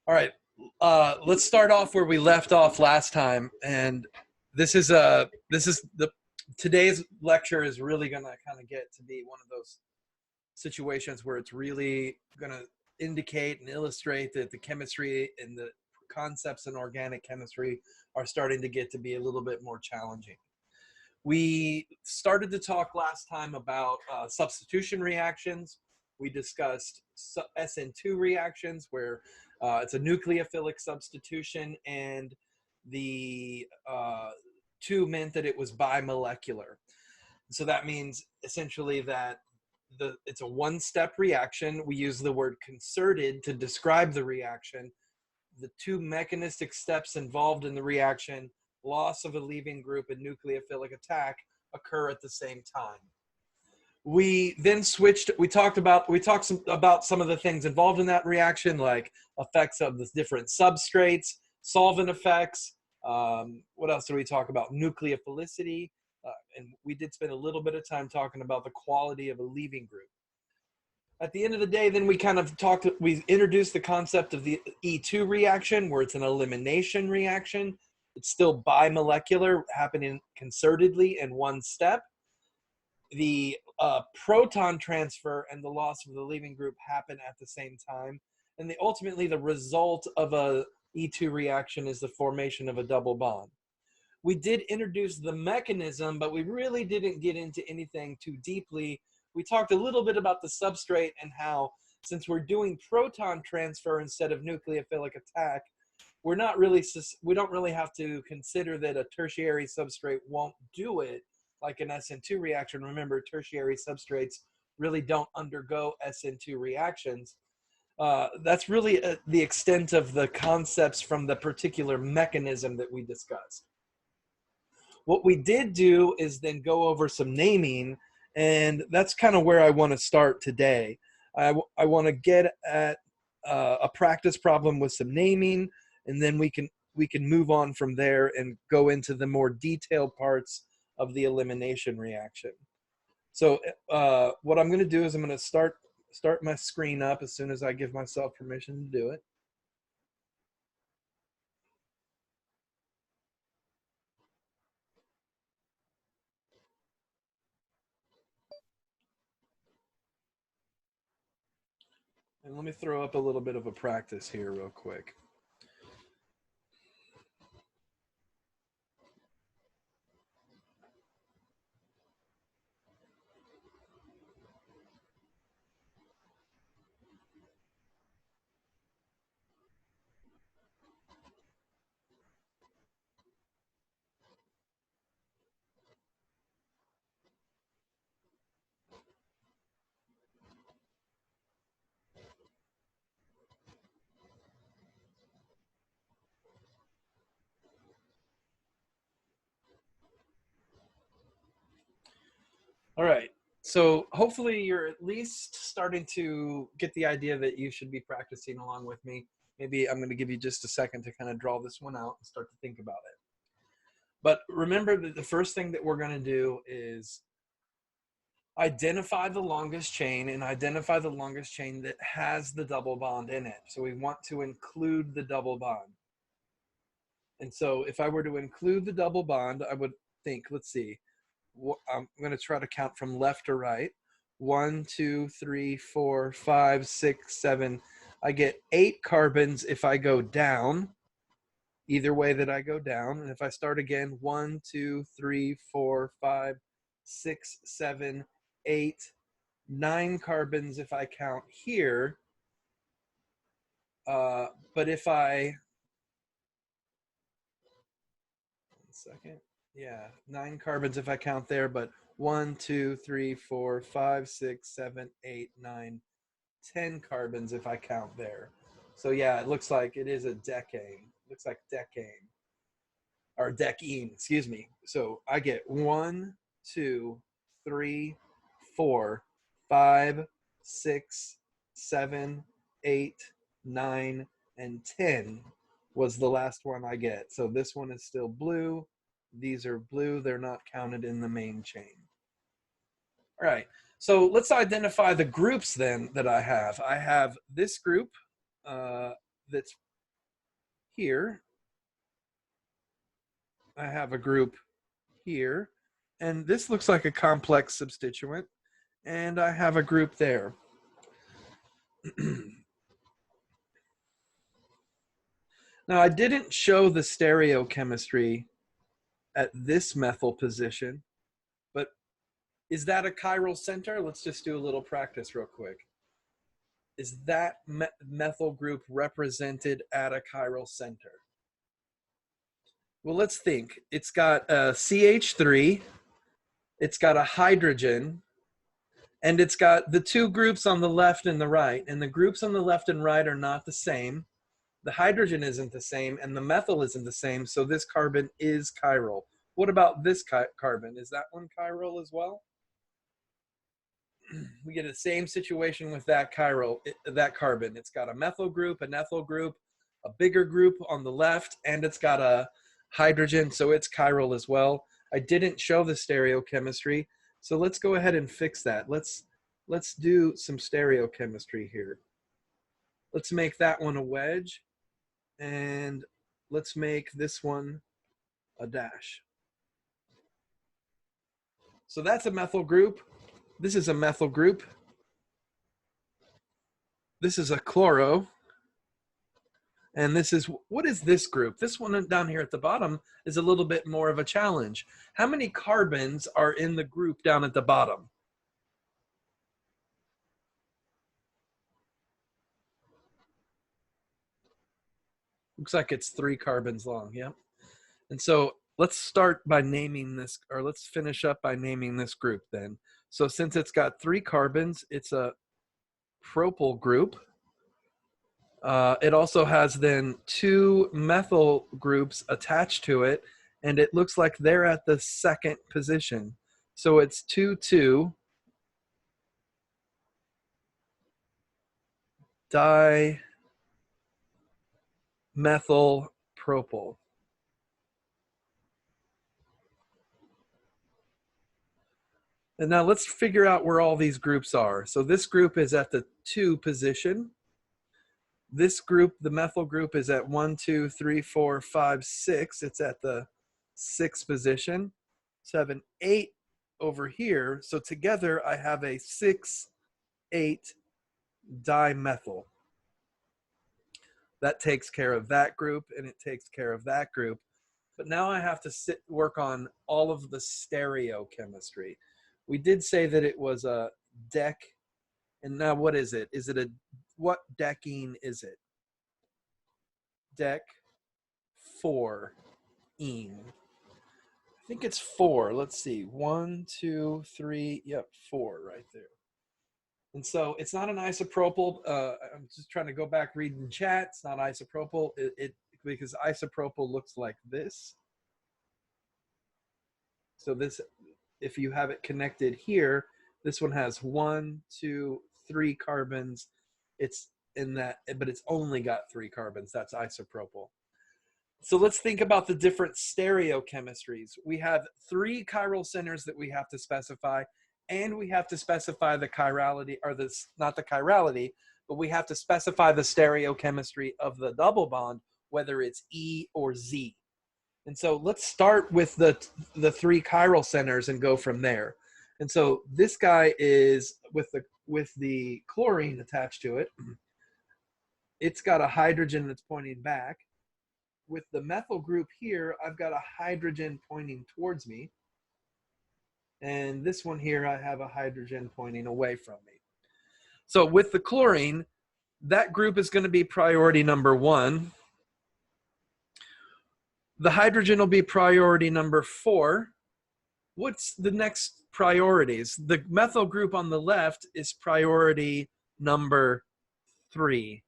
All right, let's start off where we left off last time, and today's lecture is really gonna kind of get to be one of those situations where it's really gonna indicate and illustrate that the chemistry and the concepts in organic chemistry are starting to get to be a little bit more challenging. We started to talk last time about substitution reactions. We discussed SN2 reactions where it's a nucleophilic substitution, and the 2 meant that it was bimolecular. So that means essentially that it's a one-step reaction. We use the word concerted to describe the reaction. The 2 mechanistic steps involved in the reaction, loss of a leaving group and nucleophilic attack, occur at the same time. We then switched, we talked about some of the things involved in that reaction, like effects of the different substrates, solvent effects. What else did we talk about? Nucleophilicity. And we did spend a little bit of time talking about the quality of a leaving group. At the end of the day, then we introduced the concept of the E2 reaction, where it's an elimination reaction. It's still bimolecular, happening concertedly in one step. The proton transfer and the loss of the leaving group happen at the same time. And ultimately, the result of a E2 reaction is the formation of a double bond. We did introduce the mechanism, but we really didn't get into anything too deeply. We talked a little bit about the substrate and how, since we're doing proton transfer instead of nucleophilic attack, we don't really have to consider that a tertiary substrate won't do it like an SN2 reaction. Remember, tertiary substrates really don't undergo SN2 reactions. That's really the extent of the concepts from the particular mechanism that we discussed. What we did do is then go over some naming, and that's kind of where I want to start today. I want to get at a practice problem with some naming, and then we can move on from there and go into the more detailed parts of the elimination reaction. So what I'm going to do is I'm going to start my screen up as soon as I give myself permission to do it. And let me throw up a little bit of a practice here real quick. All right. So hopefully you're at least starting to get the idea that you should be practicing along with me. Maybe I'm going to give you just a second to kind of draw this one out and start to think about it. But remember that the first thing that we're going to do is identify the longest chain, and identify the longest chain that has the double bond in it. So we want to include the double bond. And so if I were to include the double bond, I would think, let's see, I'm going to try to count from left to right. 1, 2, 3, 4, 5, 6, 7. I get 8 carbons if I go down, either way that I go down. And if I start again, 1, 2, 3, 4, 5, 6, 7, 8, 9 carbons if I count here. But if I, 1 second. Yeah, 9 carbons if I count there, but 1, 2, 3, 4, 5, 6, 7, 8, 9, 10 carbons if I count there. So yeah, it looks like it is a decane. Looks like decane, or decene, excuse me. So I get 1, 2, 3, 4, 5, 6, 7, 8, 9, and 10 was the last one I get. So this one is still blue. These are blue. They're not counted in the main chain. All right. So let's identify the groups then that I have. I have this group that's here. I have a group here, and this looks like a complex substituent, and I have a group there. Now, I didn't show the stereochemistry at this methyl position, but is that a chiral center? Let's just do a little practice real quick. Is that methyl group represented at a chiral center? Well, let's think. It's got a CH3, it's got a hydrogen, and it's got the two groups on the left and the right, and the groups on the left and right are not the same. The hydrogen isn't the same, and the methyl isn't the same, so this carbon is chiral. What about this carbon? Is that one chiral as well? We get the same situation with that that carbon. It's got a methyl group, an ethyl group, a bigger group on the left, and it's got a hydrogen, so it's chiral as well. I didn't show the stereochemistry, so let's go ahead and fix that. Let's do some stereochemistry here. Let's make that one a wedge, and let's make this one a dash. So that's a methyl group. This is a methyl group. This is a chloro. And this is, what is this group? This one down here at the bottom is a little bit more of a challenge. How many carbons are in the group down at the bottom? Looks like it's 3 carbons long, yeah. And so let's start by naming this, or let's finish up by naming this group then. So since it's got 3 carbons, it's a propyl group. It also has then 2 methyl groups attached to it, and it looks like they're at the second position. So it's 2,2 dimethylpropyl. And now let's figure out where all these groups are. So this group is at the 2 position. This group, the methyl group, is at 1, 2, 3, 4, 5, 6. It's at the 6th position. 7, 8 over here. So together I have a 6, 8 dimethyl. That takes care of that group, and it takes care of that group. But now I have to work on all of the stereochemistry. We did say that it was a dec, and now what is it? Is it a, what decene is it? Dec 4-ene. I think it's 4. Let's see. 1, 2, 3. Yep, 4 right there. And so it's not an isopropyl. I'm just trying to go back reading chat. It's not isopropyl. Because isopropyl looks like this. So this, if you have it connected here, this one has 1, 2, 3 carbons. It's in that, but it's only got 3 carbons. That's isopropyl. So let's think about the different stereochemistries. We have 3 chiral centers that we have to specify, and we have to specify the chirality, or this, not the chirality, but we have to specify the stereochemistry of the double bond, whether it's E or Z. And so let's start with the 3 chiral centers and go from there. And so this guy is with the chlorine attached to it. It's got a hydrogen that's pointing back. With the methyl group here, I've got a hydrogen pointing towards me. And this one here, I have a hydrogen pointing away from me. So with the chlorine, that group is going to be priority number 1. The hydrogen will be priority number 4. What's the next priorities? The methyl group on the left is priority number 3.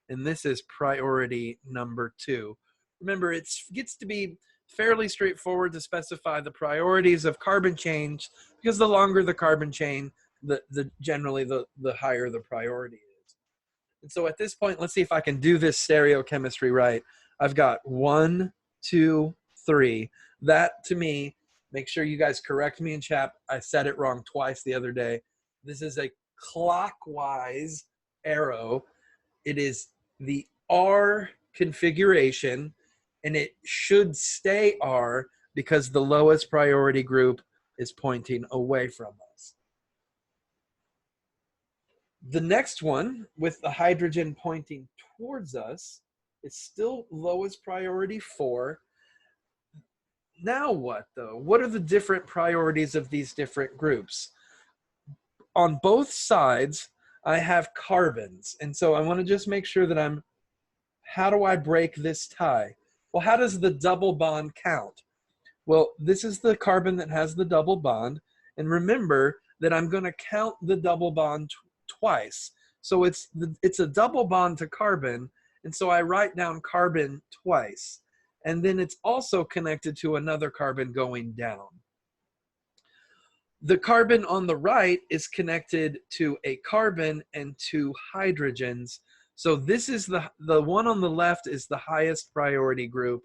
And this is priority number 2. Remember, it gets to be fairly straightforward to specify the priorities of carbon chains, because the longer the carbon chain, generally the higher the priority is. And so at this point, let's see if I can do this stereochemistry right. I've got 1, 2, 3. That, to me, make sure you guys correct me in chat. I said it wrong twice the other day. This is a clockwise arrow. It is the R configuration, and it should stay R because the lowest priority group is pointing away from us. The next one, with the hydrogen pointing towards us, is still lowest priority 4. Now what, though? What are the different priorities of these different groups? On both sides, I have carbons. And so I want to just make sure that how do I break this tie? Well, how does the double bond count? Well, this is the carbon that has the double bond. And remember that I'm going to count the double bond twice. So it's a double bond to carbon. And so I write down carbon twice. And then it's also connected to another carbon going down. The carbon on the right is connected to a carbon and 2 hydrogens. So this is the one on the left is the highest priority group.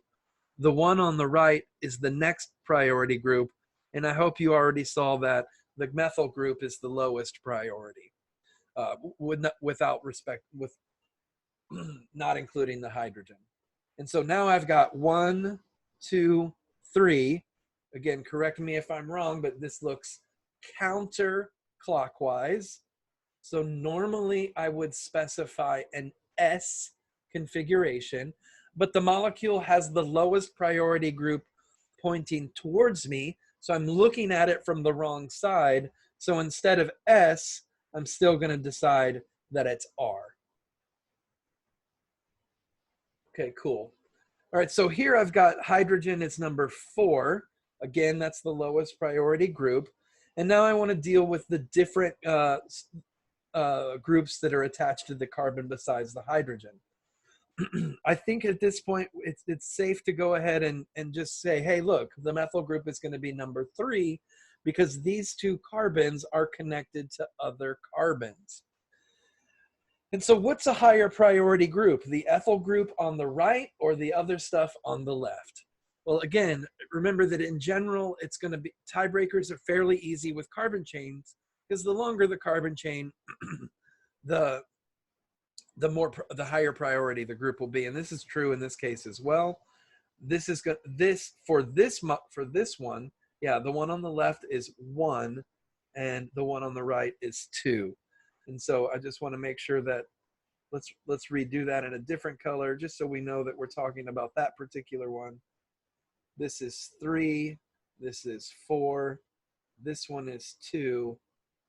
The one on the right is the next priority group. And I hope you already saw that the methyl group is the lowest priority, without respect, with not including the hydrogen. And so now I've got 1, 2, 3. Again, correct me if I'm wrong, but this looks counterclockwise. So normally I would specify an S configuration, but the molecule has the lowest priority group pointing towards me. So I'm looking at it from the wrong side. So instead of S, I'm still going to decide that it's R. Okay, cool. All right, so here I've got hydrogen, it's number 4. Again, that's the lowest priority group. And now I want to deal with the different groups that are attached to the carbon besides the hydrogen. I think at this point, it's safe to go ahead and just say, hey, look, the methyl group is going to be number 3 because these 2 carbons are connected to other carbons. And so what's a higher priority group? The ethyl group on the right or the other stuff on the left? Well, again, remember that in general, it's going to be, tiebreakers are fairly easy with carbon chains because the longer the carbon chain, the higher priority the group will be. And this is true in this case as well. This is for this one, yeah, the one on the left is 1 and the one on the right is 2. And so I just want to make sure that let's redo that in a different color just so we know that we're talking about that particular one. This is 3, this is 4, this one is 2,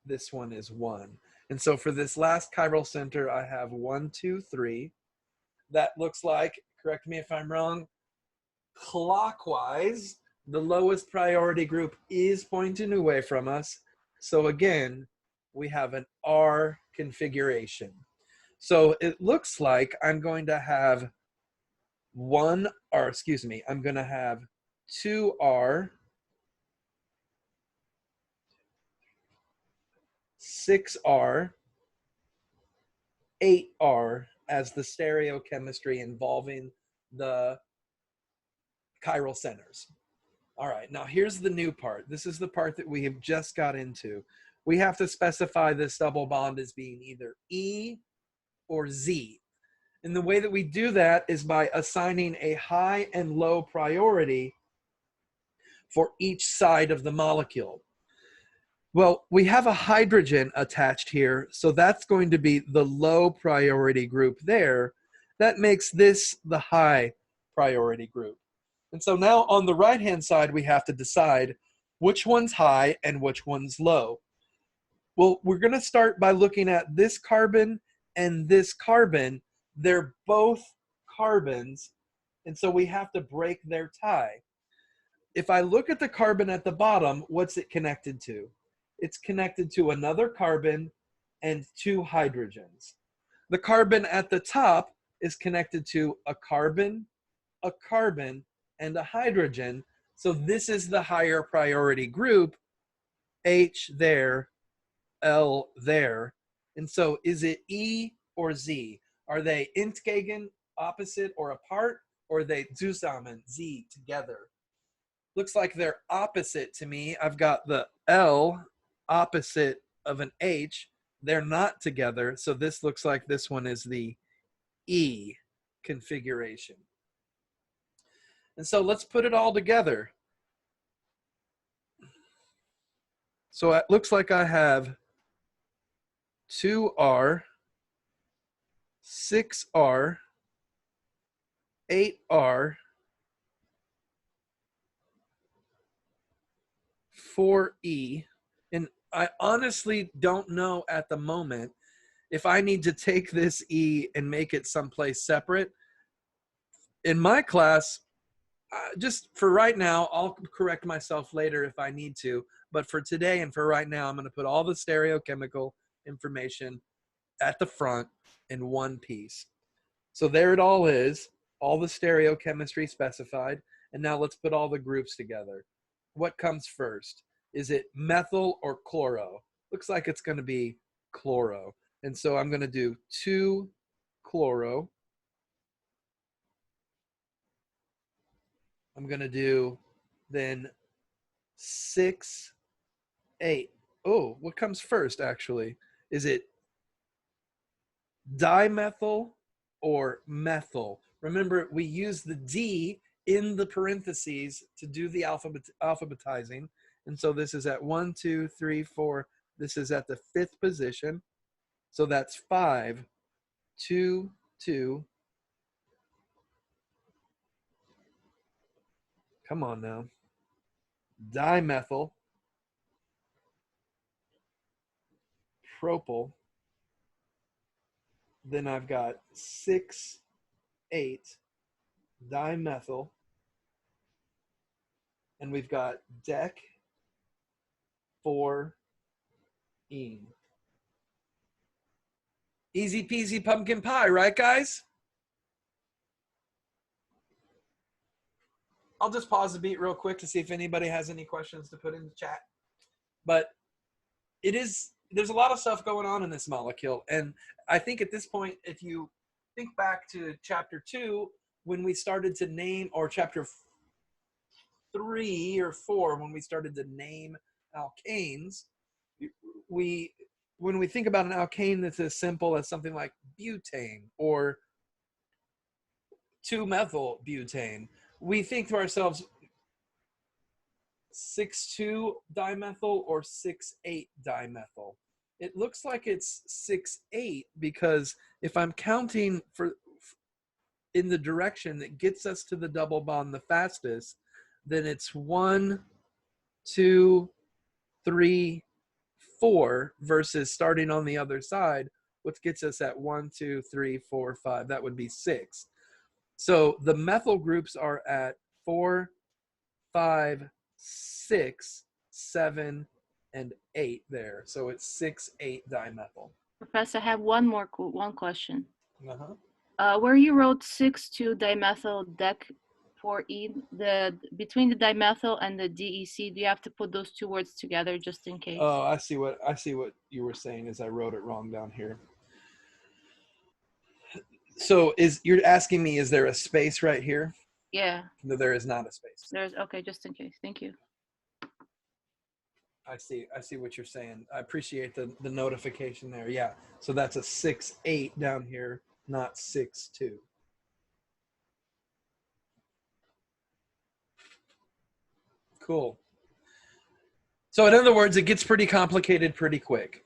this one is 1. And so for this last chiral center, I have 1, 2, 3. That looks like, correct me if I'm wrong, clockwise, the lowest priority group is pointing away from us. So again, we have an R configuration. So it looks like I'm going to have I'm going to have 2R, 6R, 8R as the stereochemistry involving the chiral centers. All right, now here's the new part. This is the part that we have just got into. We have to specify this double bond as being either E or Z. And the way that we do that is by assigning a high and low priority for each side of the molecule. Well, we have a hydrogen attached here, so that's going to be the low priority group there. That makes this the high priority group. And so now on the right-hand side, we have to decide which one's high and which one's low. Well, we're going to start by looking at this carbon and this carbon. They're both carbons, and so we have to break their tie. If I look at the carbon at the bottom, what's it connected to? It's connected to another carbon and 2 hydrogens. The carbon at the top is connected to a carbon, and a hydrogen. So this is the higher priority group, H there, L there. And so is it E or Z? Are they entgegen, opposite or apart, or are they zusammen, Z, together? Looks like they're opposite to me. I've got the L opposite of an H. They're not together. So this looks like this one is the E. configuration. And so let's put it all together. So it looks like I have 2R, 6R, 8R, 4E, and I honestly don't know at the moment if I need to take this E and make it someplace separate. In my class, just for right now, I'll correct myself later if I need to, but for today and for right now, I'm going to put all the stereochemical information at the front in one piece. So there it all is, all the stereochemistry specified, and now let's put all the groups together. What comes first? Is it methyl or chloro? Looks like it's going to be chloro. And so I'm going to do 2-chloro. I'm going to do then 6-8. Oh, what comes first actually? Is it dimethyl or methyl? Remember, we use the D in the parentheses to do the alphabetizing. And so this is at 1, 2, 3, 4. This is at the 5th position. So that's 5, 2, 2. Come on now. Dimethyl, propyl. Then I've got 6, 8, dimethyl. And we've got dec, 4, ene. Easy peasy pumpkin pie, right, guys? I'll just pause the beat real quick to see if anybody has any questions to put in the chat. But there's a lot of stuff going on in this molecule. And I think at this point, if you think back to chapter 2, when we started to name, or chapter 3 or 4, when we started to name alkanes, when we think about an alkane that's as simple as something like butane or 2-methyl butane, we think to ourselves 6,2 dimethyl or 6,8 dimethyl. It looks like it's 6,8 because if I'm counting in the direction that gets us to the double bond the fastest, then it's 1, 2, 3, 4 versus starting on the other side, which gets us at 1, 2, 3, 4, 5. That would be 6. So the methyl groups are at 4, 5, 6, 7, and 8 there. So it's 6,8 dimethyl. Professor, I have one question. Uh-huh. Where you wrote 6,2 dimethyl dec 4E, between the dimethyl and the DEC, do you have to put those two words together just in case? Oh, I see what you were saying is I wrote it wrong down here. So you're asking me, is there a space right here? Yeah. No, there is not a space. Okay, just in case. Thank you. I see what you're saying. I appreciate the notification there. Yeah. So that's a 6,8 down here, not 6,2. Cool. So in other words, it gets pretty complicated pretty quick.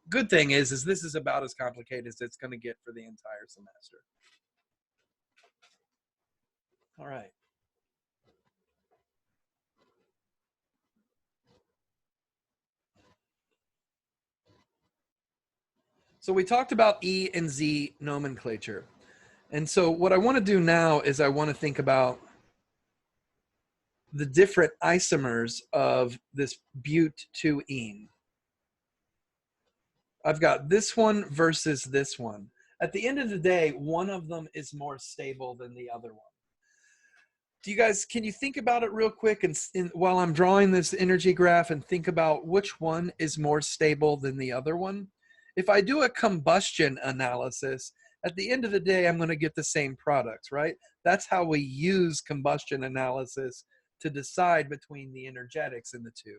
Good thing is this is about as complicated as it's going to get for the entire semester. All right. So we talked about E and Z nomenclature. And so what I want to do now is I want to think about the different isomers of this but2-ene. I've got this one versus this one. At the end of the day, one of them is more stable than the other one. Do you guys, can you think about it real quick and while I'm drawing this energy graph and think about which one is more stable than the other one? If I do a combustion analysis, at the end of the day, I'm going to get the same products, right? That's how we use combustion analysis to decide between the energetics in the two.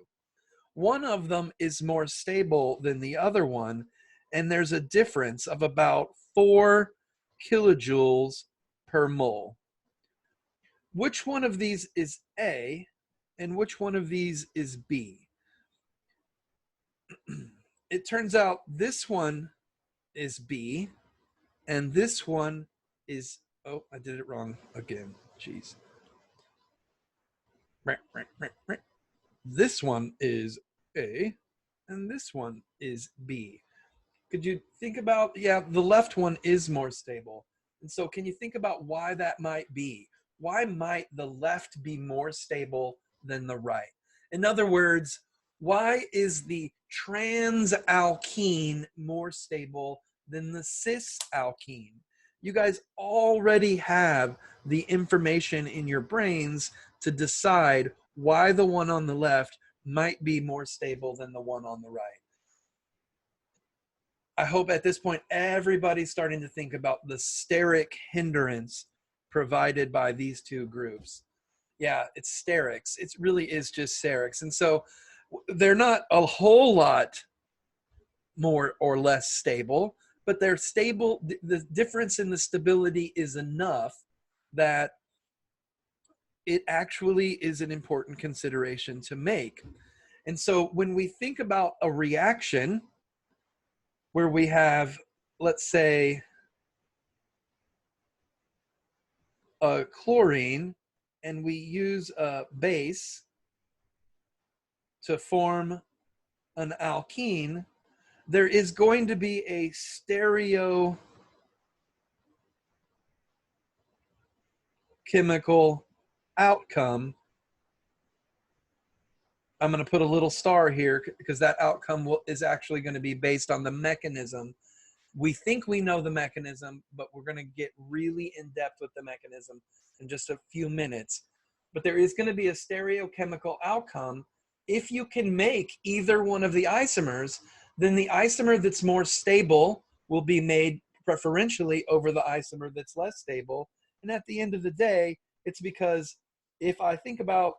One of them is more stable than the other one, and there's a difference of about 4 kilojoules per mole. Which one of these is A and which one of these is B? It turns out this one is B and this one is, oh, I did it wrong again. Jeez. This one is A and this one is B. Could you think about, yeah, the left one is more stable. And so can you think about why that might be? Why might the left be more stable than the right? In other words, why is the transalkene more stable than the cisalkene? You guys already have the information in your brains to decide why the one on the left might be more stable than the one on the right. I hope at this point everybody's starting to think about the steric hindrance provided by these two groups. Yeah, it's sterics. It really is just sterics. And so they're not a whole lot more or less stable, but they're stable. The difference in the stability is enough that it actually is an important consideration to make. And so when we think about a reaction where we have, let's say, a chlorine, and we use a base to form an alkene, there is going to be a stereochemical outcome. I'm going to put a little star here because that outcome is actually going to be based on the mechanism. We think we know the mechanism, but we're going to get really in depth with the mechanism in just a few minutes. But there is going to be a stereochemical outcome. If you can make either one of the isomers, then the isomer that's more stable will be made preferentially over the isomer that's less stable. And at the end of the day, it's because if I think about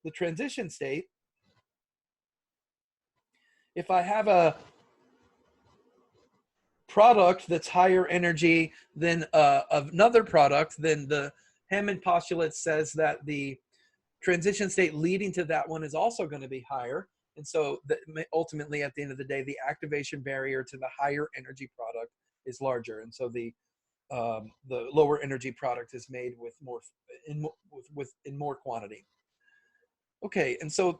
the transition state, if I have a product that's higher energy than another product, then the Hammond postulate says that the transition state leading to that one is also going to be higher. And so ultimately, at the end of the day, the activation barrier to the higher energy product is larger. And so the lower energy product is made with more in more quantity. Okay, and so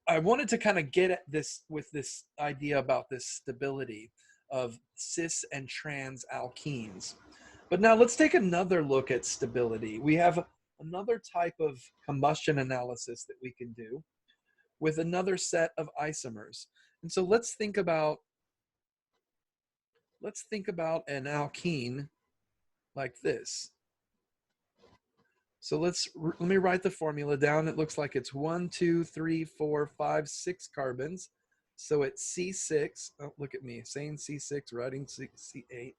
I wanted to kind of get at this with this idea about this stability of cis and trans alkenes. But now let's take another look at stability. We have another type of combustion analysis that we can do with another set of isomers. And so let's think about an alkene like this. So let me write the formula down. It looks like it's 1, 2, 3, 4, 5, 6 carbons. So it's C6. Oh, look at me saying C6, writing C8.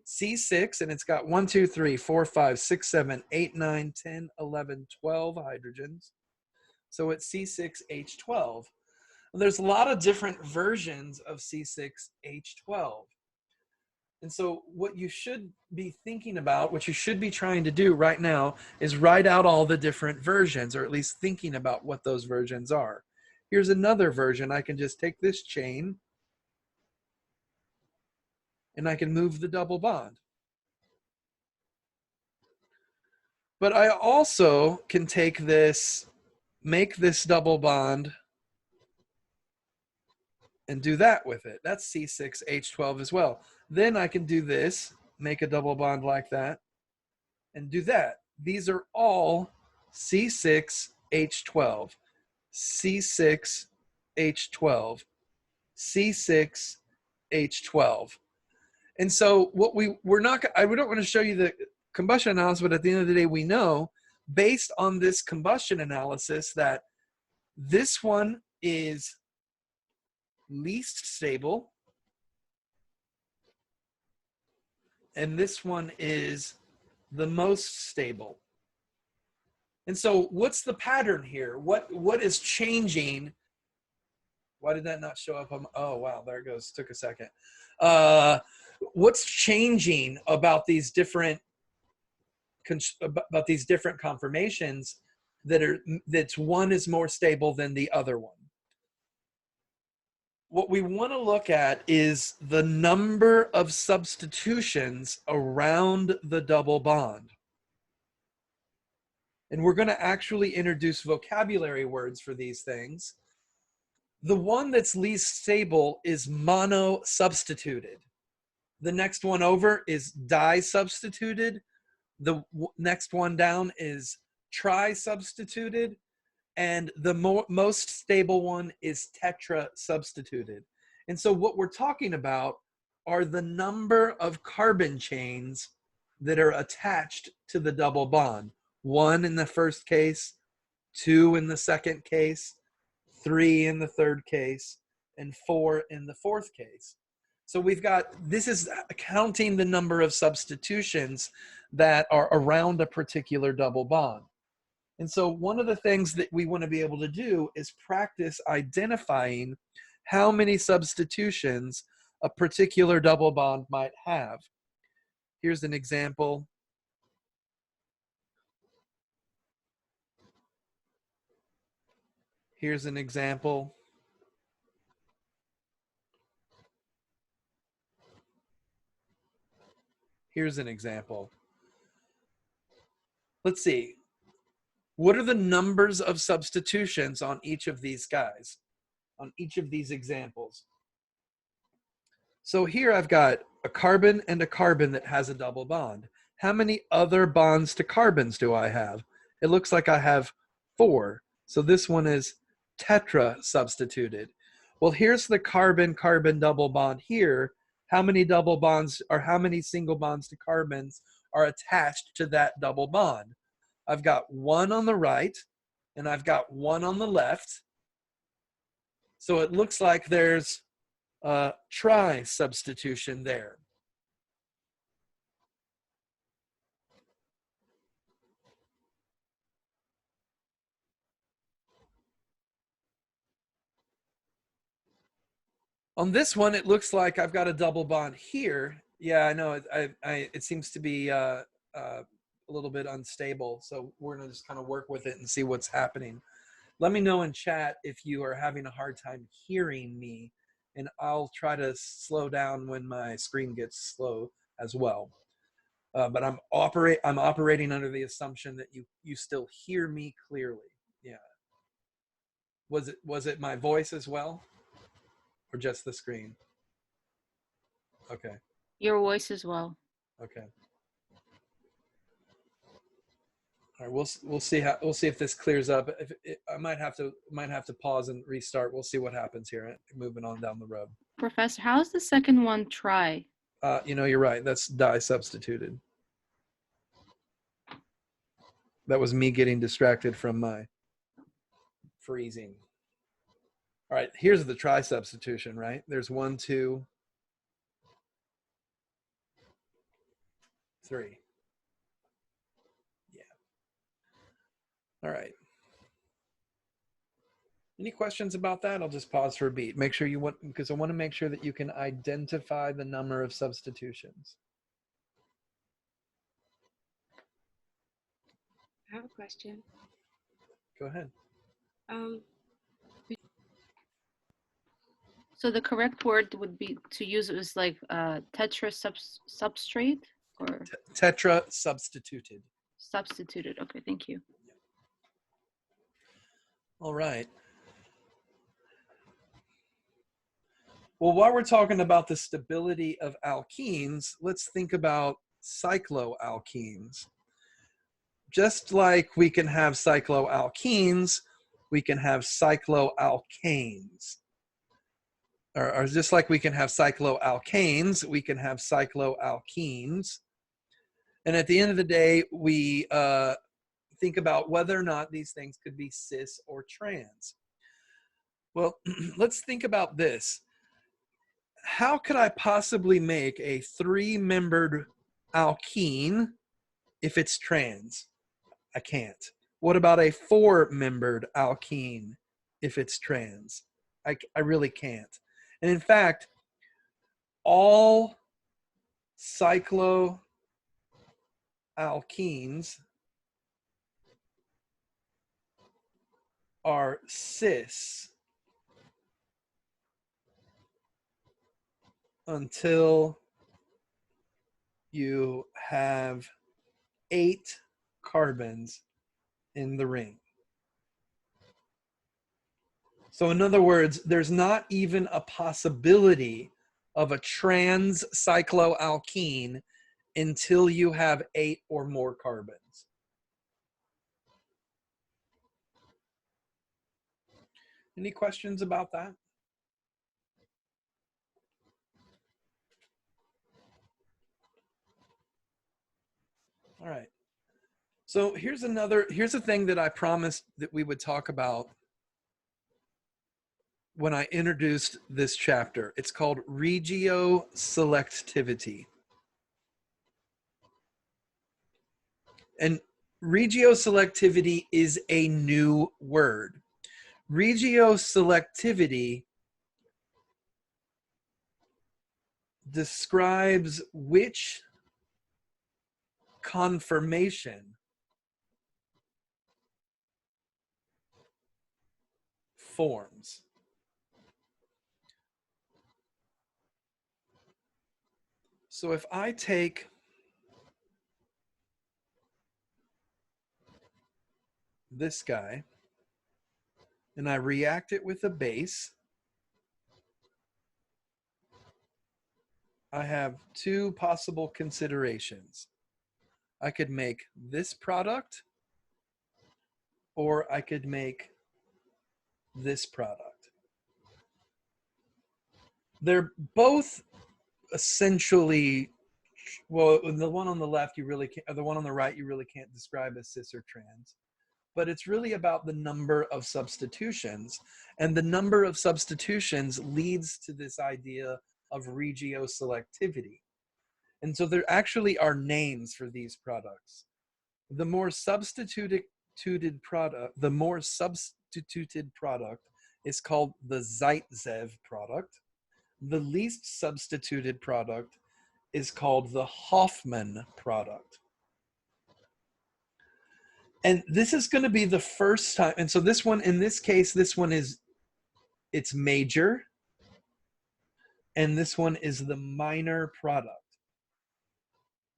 C6, and it's got 1, 2, 3, 4, 5, 6, 7, 8, 9, 10, 11, 12 hydrogens. So it's C6H12. There's a lot of different versions of C6H12. And so what you should be thinking about, what you should be trying to do right now is write out all the different versions, or at least thinking about what those versions are. Here's another version. I can just take this chain and I can move the double bond. But I also can take this, make this double bond, and do that with it. That's C6H12 as well. Then I can do this, make a double bond like that, and do that. These are all C6H12, C6H12, C6H12. And so what we don't want to show you the combustion analysis, but at the end of the day, we know based on this combustion analysis that this one is least stable and this one is the most stable. And so what's the pattern here? What is changing? Why did that not show up on, oh wow, there it goes, took a second. what's changing about these different conformations that's one is more stable than the other one? What we want to look at is the number of substitutions around the double bond. And we're going to actually introduce vocabulary words for these things. The one that's least stable is mono-substituted. The next one over is di-substituted. The next one down is tri-substituted. And the most stable one is tetra-substituted. And so what we're talking about are the number of carbon chains that are attached to the double bond. 1 in the first case, 2 in the second case, 3 in the third case, and 4 in the fourth case. So we've got, this is counting the number of substitutions that are around a particular double bond. And so one of the things that we want to be able to do is practice identifying how many substitutions a particular double bond might have. Here's an example. Here's an example. Here's an example. Let's see. What are the numbers of substitutions on each of these guys, on each of these examples? So here I've got a carbon and a carbon that has a double bond. How many other bonds to carbons do I have? It looks like I have 4. So this one is tetra-substituted. Well, here's the carbon-carbon double bond here. How many double bonds or how many single bonds to carbons are attached to that double bond? I've got 1 on the right and I've got 1 on the left. So it looks like there's a tri-substitution there. On this one, it looks like I've got a double bond here. Yeah, I know. It seems to be a little bit unstable. So we're going to just kind of work with it and see what's happening. Let me know in chat if you are having a hard time hearing me, and I'll try to slow down when my screen gets slow as well. But I'm operating under the assumption that you still hear me clearly. Yeah. Was it my voice as well? Or just the screen? Okay. Your voice as well. Okay. All right. We'll see if this clears up. I might have to pause and restart. We'll see what happens here. Moving on down the road. Professor, how's the second one tri? You're right. That's di-substituted. That was me getting distracted from my freezing. All right, here's the tri-substitution, right? There's 1, 2, 3. Yeah. All right. Any questions about that? I'll just pause for a beat. Make sure because I want to make sure that you can identify the number of substitutions. I have a question. Go ahead. So the correct word would be to use it as like tetra substrate or Tetra substituted. Substituted. Okay, thank you. All right. Well, while we're talking about the stability of alkenes, let's think about cycloalkenes. Just like we can have cycloalkenes, we can have cycloalkanes. Or just like we can have cycloalkanes, we can have cycloalkenes. And at the end of the day, we think about whether or not these things could be cis or trans. Well, let's think about this. How could I possibly make a 3-membered alkene if it's trans? I can't. What about a 4-membered alkene if it's trans? I really can't. And in fact, all cycloalkenes are cis until you have 8 carbons in the ring. So in other words, there's not even a possibility of a trans cycloalkene until you have 8 or more carbons. Any questions about that? All right. So here's a thing that I promised that we would talk about when I introduced this chapter. It's called Regio Selectivity. And Regioselectivity is a new word. Regioselectivity describes which conformation forms. So if I take this guy and I react it with a base, I have 2 possible considerations. I could make this product, or I could make this product. They're both essentially, well, the one on the left you really can't, or the one on the right you really can't describe as cis or trans. But it's really about the number of substitutions, and the number of substitutions leads to this idea of regioselectivity. And so there actually are names for these products. The more substituted product is called the Zaitsev product. The least substituted product is called the Hofmann product. And this is going to be the first time. And so this one, in this case, this one is, it's major. And this one is the minor product.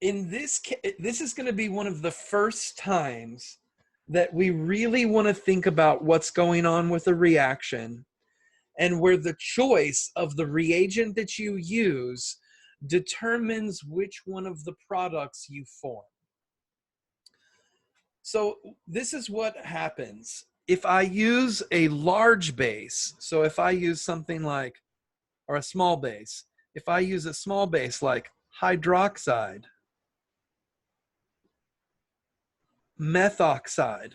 In this case, this is going to be one of the first times that we really want to think about what's going on with a reaction, and where the choice of the reagent that you use determines which one of the products you form. So this is what happens. If I use a large base, so if I use something like, or a small base, if I use a small base like hydroxide, methoxide,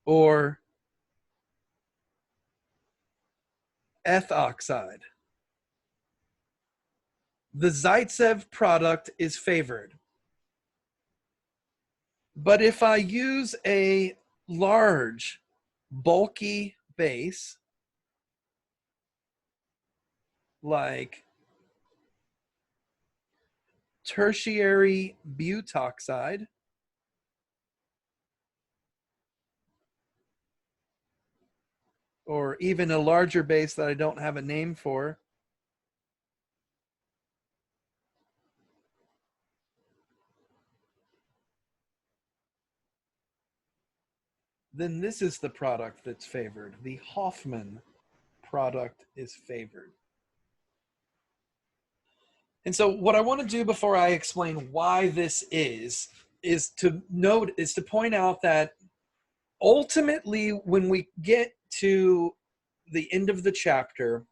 or ethoxide, the Zaitsev product is favored. But if I use a large, bulky base, like tertiary butoxide, or even a larger base that I don't have a name for, then this is the product that's favored. The Hofmann product is favored. And so what I want to do before I explain why this is to point out that ultimately when we get to the end of the chapter,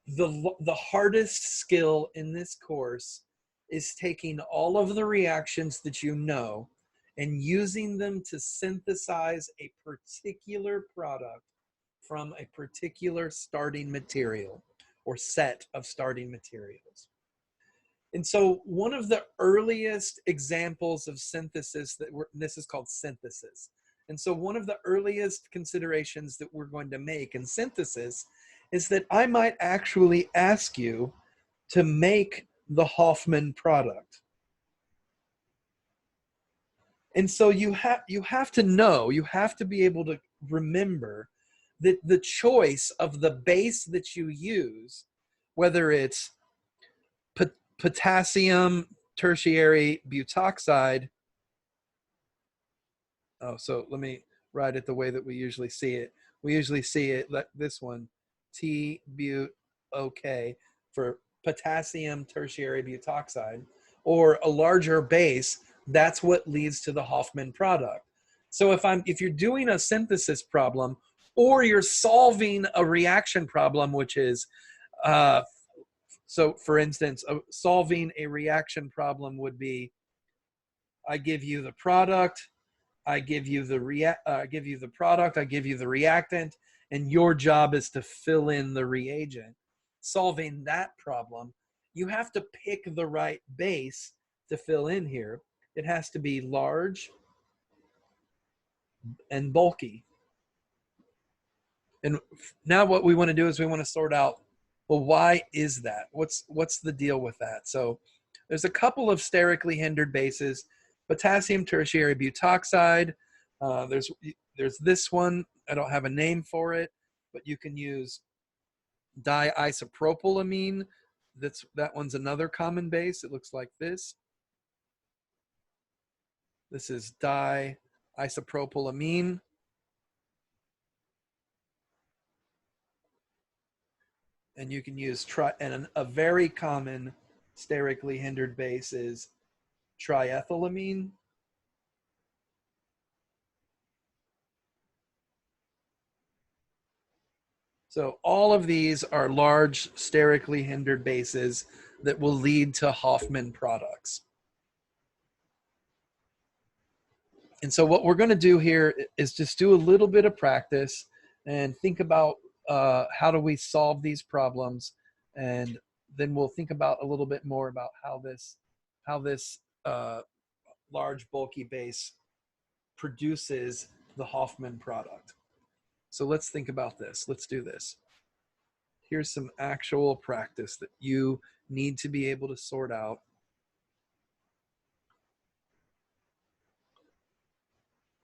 the hardest skill in this course is taking all of the reactions that you know and using them to synthesize a particular product from a particular starting material or set of starting materials. And so one of the earliest examples of synthesis this is called synthesis. And so one of the earliest considerations that we're going to make in synthesis is that I might actually ask you to make the Hoffman product. And so you have to know, you have to be able to remember that the choice of the base that you use, whether it's potassium tertiary butoxide. Oh, so let me write it the way that we usually see it. We usually see it like this one, T-but-OK, for potassium tertiary butoxide, or a larger base. That's what leads to the Hoffman product. So if you're doing a synthesis problem, or you're solving a reaction problem, which is, so for instance, solving a reaction problem would be, I give you the product, I give you the product, I give you the reactant, and your job is to fill in the reagent. Solving that problem, you have to pick the right base to fill in here. It has to be large and bulky. And now what we want to do is we want to sort out, well, why is that? What's the deal with that? So there's a couple of sterically hindered bases. Potassium tertiary butoxide. There's this one. I don't have a name for it, but you can use diisopropylamine. That one's another common base. It looks like this. This is diisopropylamine. And you can use a very common sterically hindered base is triethylamine. So all of these are large sterically hindered bases that will lead to Hoffman products. And so what we're going to do here is just do a little bit of practice and think about how do we solve these problems, and then we'll think about a little bit more about how this large bulky base produces the Hoffman product. So let's think about this. Let's do this. Here's some actual practice that you need to be able to sort out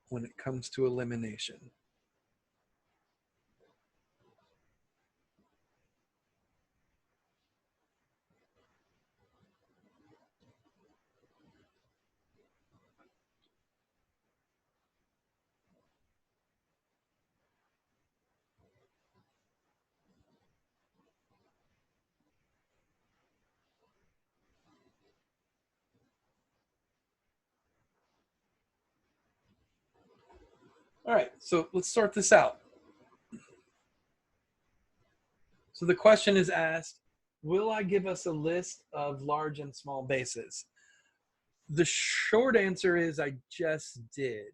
when it comes to elimination. All right, so let's sort this out. So the question is asked, will I give us a list of large and small bases? The short answer is I just did.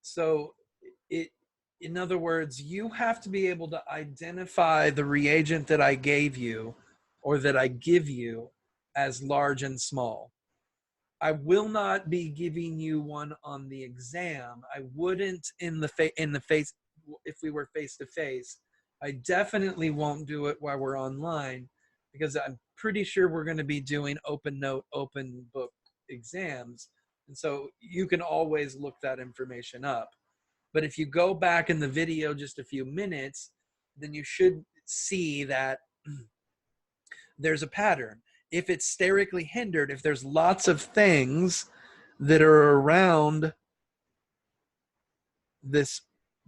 So in other words, you have to be able to identify the reagent that I gave you or that I give you as large and small. I will not be giving you one on the exam. I wouldn't in the face if we were face to face. I definitely won't do it while we're online, because I'm pretty sure we're going to be doing open note, open book exams. And so you can always look that information up. But if you go back in the video just a few minutes, then you should see that there's a pattern. If it's sterically hindered, if there's lots of things that are around this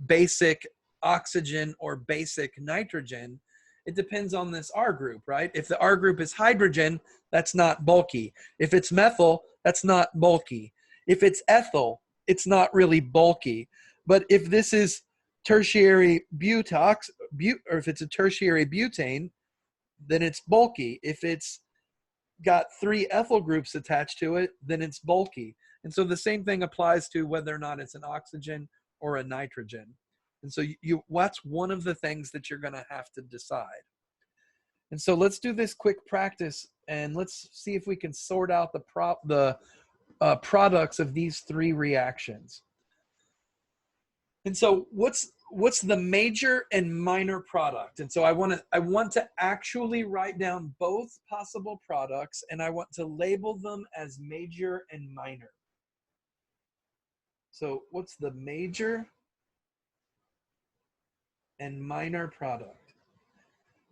basic oxygen or basic nitrogen, it depends on this R group, right? If the R group is hydrogen, that's not bulky. If it's methyl, that's not bulky. If it's ethyl, it's not really bulky. But if this is tertiary or if it's a tertiary butane, then it's bulky. If it's got 3 ethyl groups attached to it, then it's bulky. And so the same thing applies to whether or not it's an oxygen or a nitrogen. And so that's one of the things that you're going to have to decide. And so let's do this quick practice, and let's see if we can sort out the products of these 3 reactions. And so what's what's the major and minor product? And so I want to actually write down both possible products, and I want to label them as major and minor. So what's the major and minor product?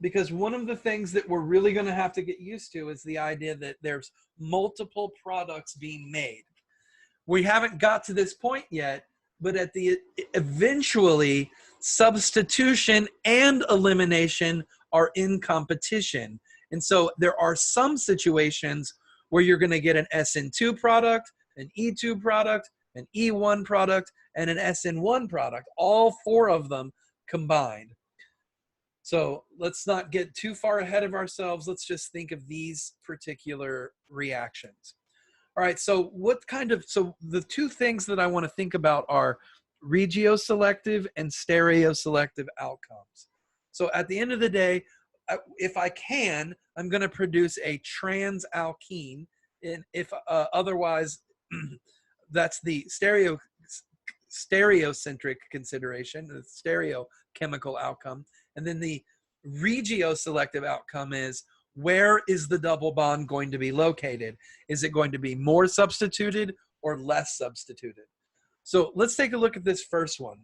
Because one of the things that we're really going to have to get used to is the idea that there's multiple products being made. We haven't got to this point yet, but eventually substitution and elimination are in competition. And so there are some situations where you're going to get an SN2 product, an E2 product, an E1 product, and an SN1 product, all four of them combined. So let's not get too far ahead of ourselves. Let's just think of these particular reactions. All right, so so the two things that I want to think about are regioselective and stereoselective outcomes. So at the end of the day, if I can, I'm going to produce a transalkene, and if otherwise, that's the stereocentric consideration, the stereochemical outcome. And then the regioselective outcome is, where is the double bond going to be located? Is it going to be more substituted or less substituted? So let's take a look at this first one.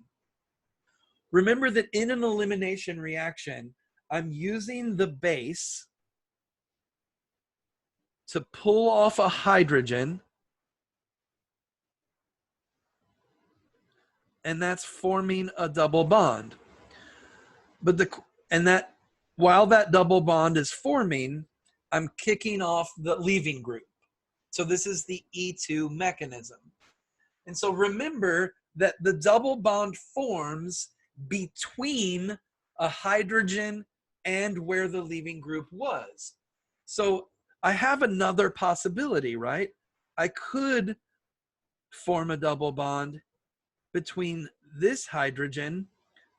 Remember that in an elimination reaction, I'm using the base to pull off a hydrogen, and that's forming a double bond. While that double bond is forming, I'm kicking off the leaving group. So this is the E2 mechanism. And so remember that the double bond forms between a hydrogen and where the leaving group was. So I have another possibility, right? I could form a double bond between this hydrogen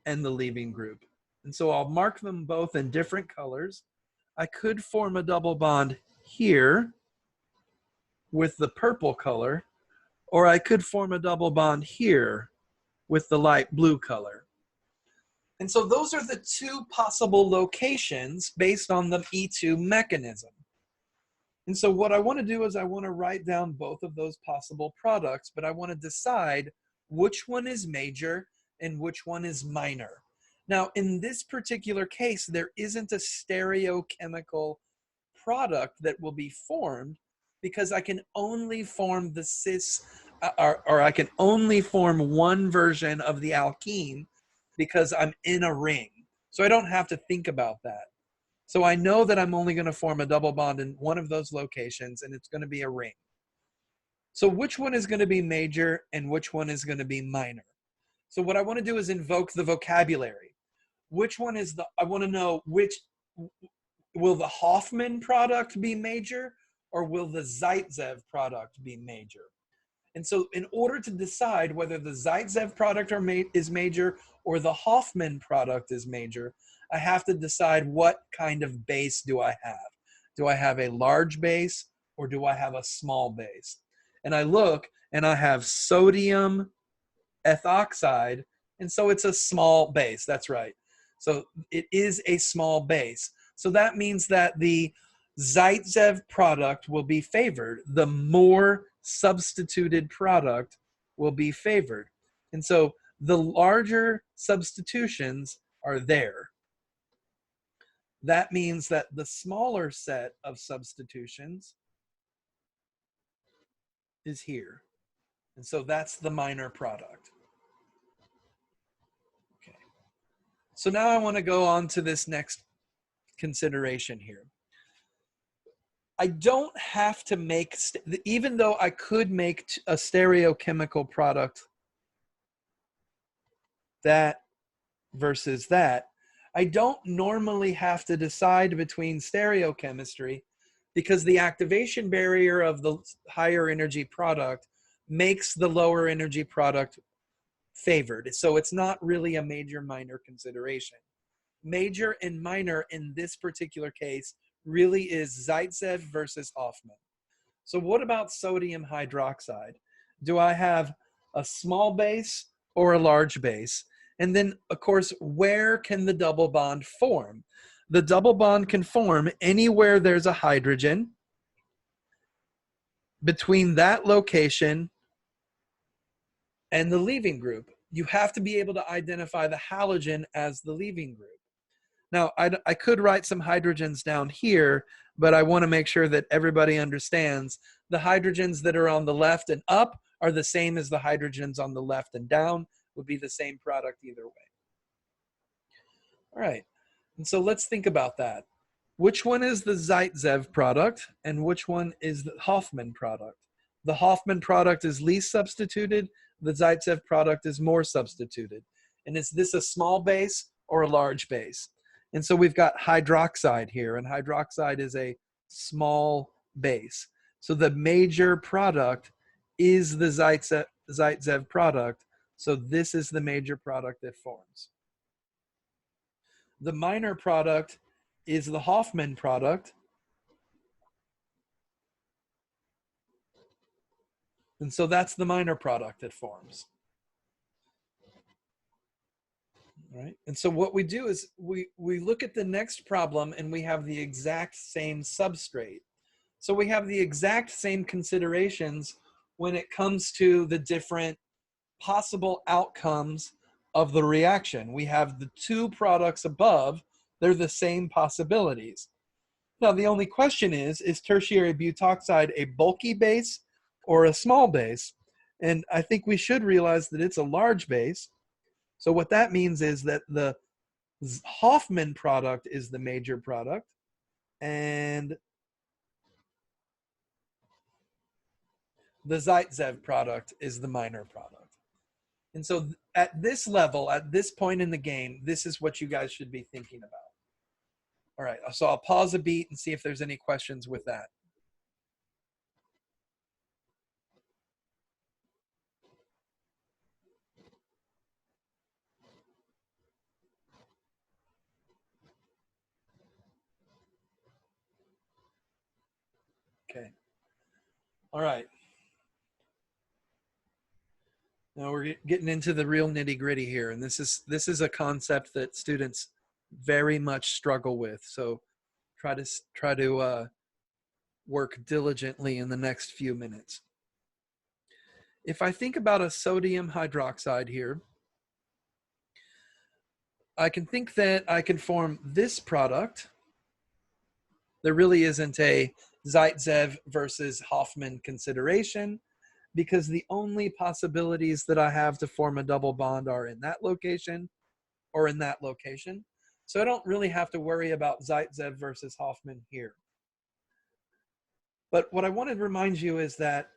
and the leaving group. And so I'll mark them both in different colors. I could form a double bond here with the purple color, or I could form a double bond here with the light blue color. And so those are the two possible locations based on the E2 mechanism. And so what I want to do is I want to write down both of those possible products, but I want to decide which one is major and which one is minor. Now, in this particular case, there isn't a stereochemical product that will be formed because I can only form the cis, or I can only form one version of the alkene because I'm in a ring. So I don't have to think about that. So I know that I'm only going to form a double bond in one of those locations, and it's going to be a ring. So which one is going to be major and which one is going to be minor? So what I want to do is invoke the vocabulary. Which one is I want to know will the Hoffman product be major or will the Zaitsev product be major? And so in order to decide whether the Zaitsev product is major or the Hoffman product is major, I have to decide what kind of base do I have. Do I have a large base or do I have a small base? And I look and I have sodium ethoxide, and so it's a small base. That's right. So it is a small base. So that means that the Zaitsev product will be favored. The more substituted product will be favored. And so the larger substitutions are there. That means that the smaller set of substitutions is here. And so that's the minor product. Okay. So now I want to go on to this next consideration here. I don't have to make, even though I could make a stereochemical product that versus that, I don't normally have to decide between stereochemistry because the activation barrier of the higher energy product makes the lower energy product favored. So it's not really a major minor consideration. Major and minor in this particular case really is Zaitsev versus Hoffman. So what about sodium hydroxide? Do I have a small base or a large base? And then, of course, where can the double bond form? The double bond can form anywhere there's a hydrogen between that location and the leaving group. You have to be able to identify the halogen as the leaving group. Now, I could write some hydrogens down here, but I want to make sure that everybody understands the hydrogens that are on the left and up are the same as the hydrogens on the left and down, would be the same product either way. All right, and so let's think about that. Which one is the Zaitsev product and which one is the Hofmann product? The Hofmann product is least substituted, the Zaitsev product is more substituted. And is this a small base or a large base? And so we've got hydroxide here, and hydroxide is a small base. So the major product is the Zaitsev product. So this is the major product that forms. The minor product is the Hofmann product. And so that's the minor product that forms. Right? And so what we do is we look at the next problem and we have the exact same substrate. So we have the exact same considerations when it comes to the different possible outcomes of the reaction. We have the two products above, they're the same possibilities. Now the only question is tertiary butoxide a bulky base or a small base? And I think we should realize that it's a large base. So what that means is that the Hofmann product is the major product, and the Zaitsev product is the minor product. And so at this level, at this point in the game, this is what you guys should be thinking about. All right, so I'll pause a beat and see if there's any questions with that. Okay. All right. Now we're getting into the real nitty gritty here, and this is a concept that students very much struggle with. So try to work diligently in the next few minutes. If I think about a sodium hydroxide here, I can think that I can form this product. There really isn't a Zaitsev versus Hofmann consideration, because the only possibilities that I have to form a double bond are in that location or in that location. So I don't really have to worry about Zaitsev versus Hofmann here. But what I want to remind you is that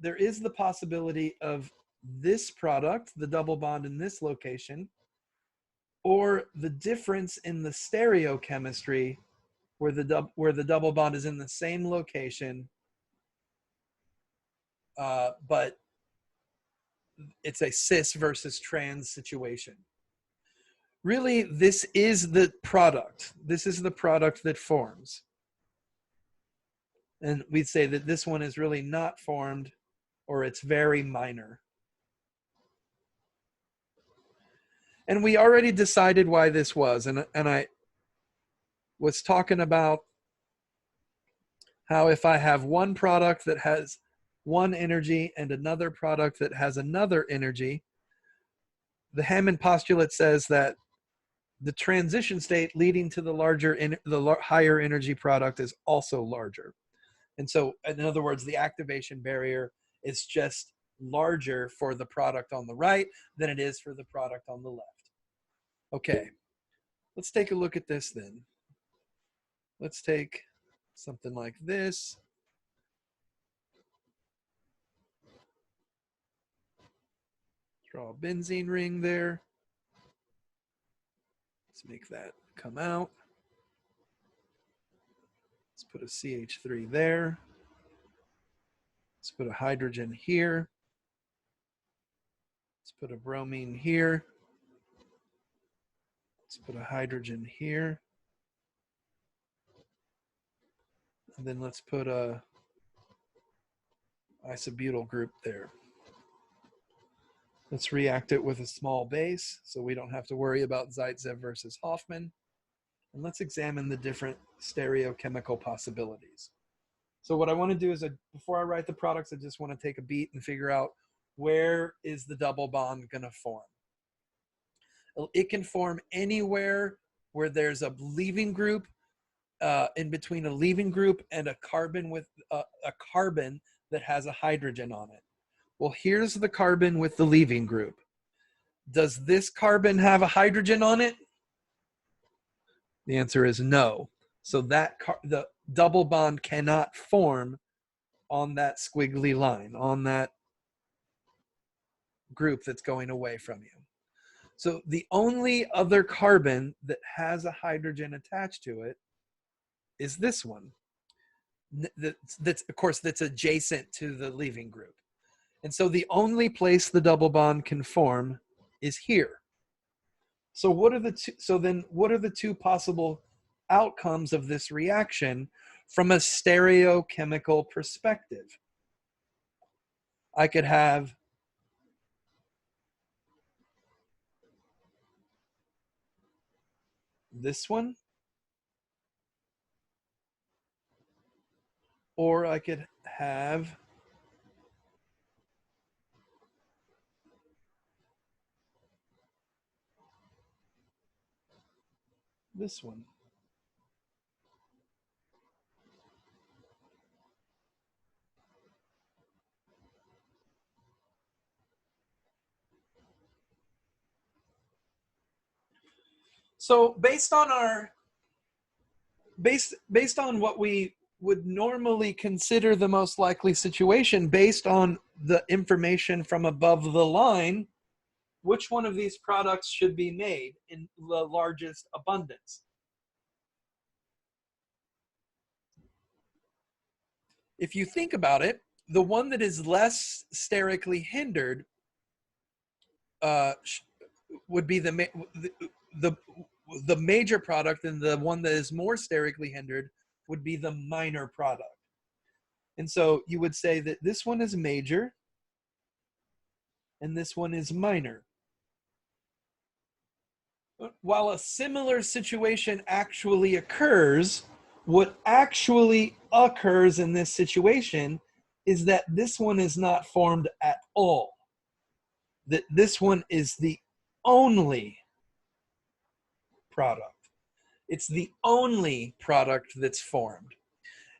there is the possibility of this product, the double bond in this location, or the difference in the stereochemistry where the double bond is in the same location, but it's a cis versus trans situation. Really, this is the product. This is the product that forms. And we'd say that this one is really not formed, or it's very minor. And we already decided why this was. And I was talking about how if I have one product that has one energy and another product that has another energy, the Hammond postulate says that the transition state leading to the higher energy product is also larger. And so, in other words, the activation barrier is just larger for the product on the right than it is for the product on the left. Okay, let's take a look at this then. Let's take something like this. Draw a benzene ring there. Let's make that come out. Let's put a CH3 there. Let's put a hydrogen here. Let's put a bromine here. Let's put a hydrogen here. And then let's put a isobutyl group there. Let's react it with a small base so we don't have to worry about Zaitsev versus Hoffman. And let's examine the different stereochemical possibilities. So what I want to do is, before I write the products, I just want to take a beat and figure out where is the double bond going to form. It can form anywhere where there's a leaving group in between a leaving group and a carbon with a carbon that has a hydrogen on it. Well, here's the carbon with the leaving group. Does this carbon have a hydrogen on it? The answer is no. So that the double bond cannot form on that squiggly line, on that group that's going away from you. So the only other carbon that has a hydrogen attached to it is this one. That's of course, that's adjacent to the leaving group. And so the only place the double bond can form is here. So what are the two possible outcomes of this reaction from a stereochemical perspective? I could have this one, or I could have this one. So based on what we would normally consider the most likely situation, based on the information from above the line, which one of these products should be made in the largest abundance? If you think about it, the one that is less sterically hindered would be the major product, and the one that is more sterically hindered would be the minor product. And so you would say that this one is major and this one is minor. While a similar situation actually occurs, what actually occurs in this situation is that this one is not formed at all. That this one is the only product. It's the only product that's formed.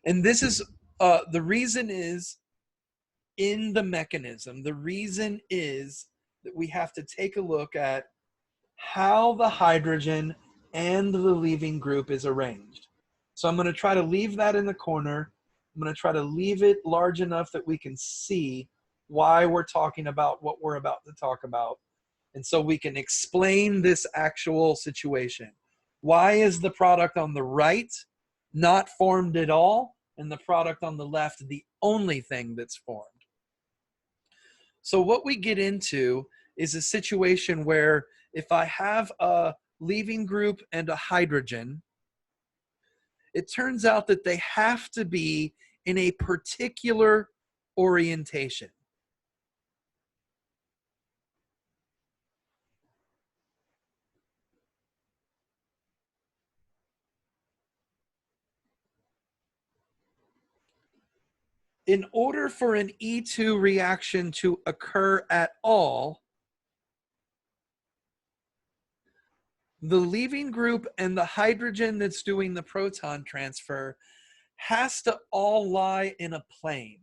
And this is, the reason is in the mechanism. The reason is that we have to take a look at how the hydrogen and the leaving group is arranged. So I'm going to try to leave that in the corner. I'm going to try to leave it large enough that we can see why we're talking about what we're about to talk about. And so we can explain this actual situation. Why is the product on the right not formed at all, and the product on the left the only thing that's formed? So what we get into is a situation where if I have a leaving group and a hydrogen, it turns out that they have to be in a particular orientation. In order for an E2 reaction to occur at all, the leaving group and the hydrogen that's doing the proton transfer has to all lie in a plane.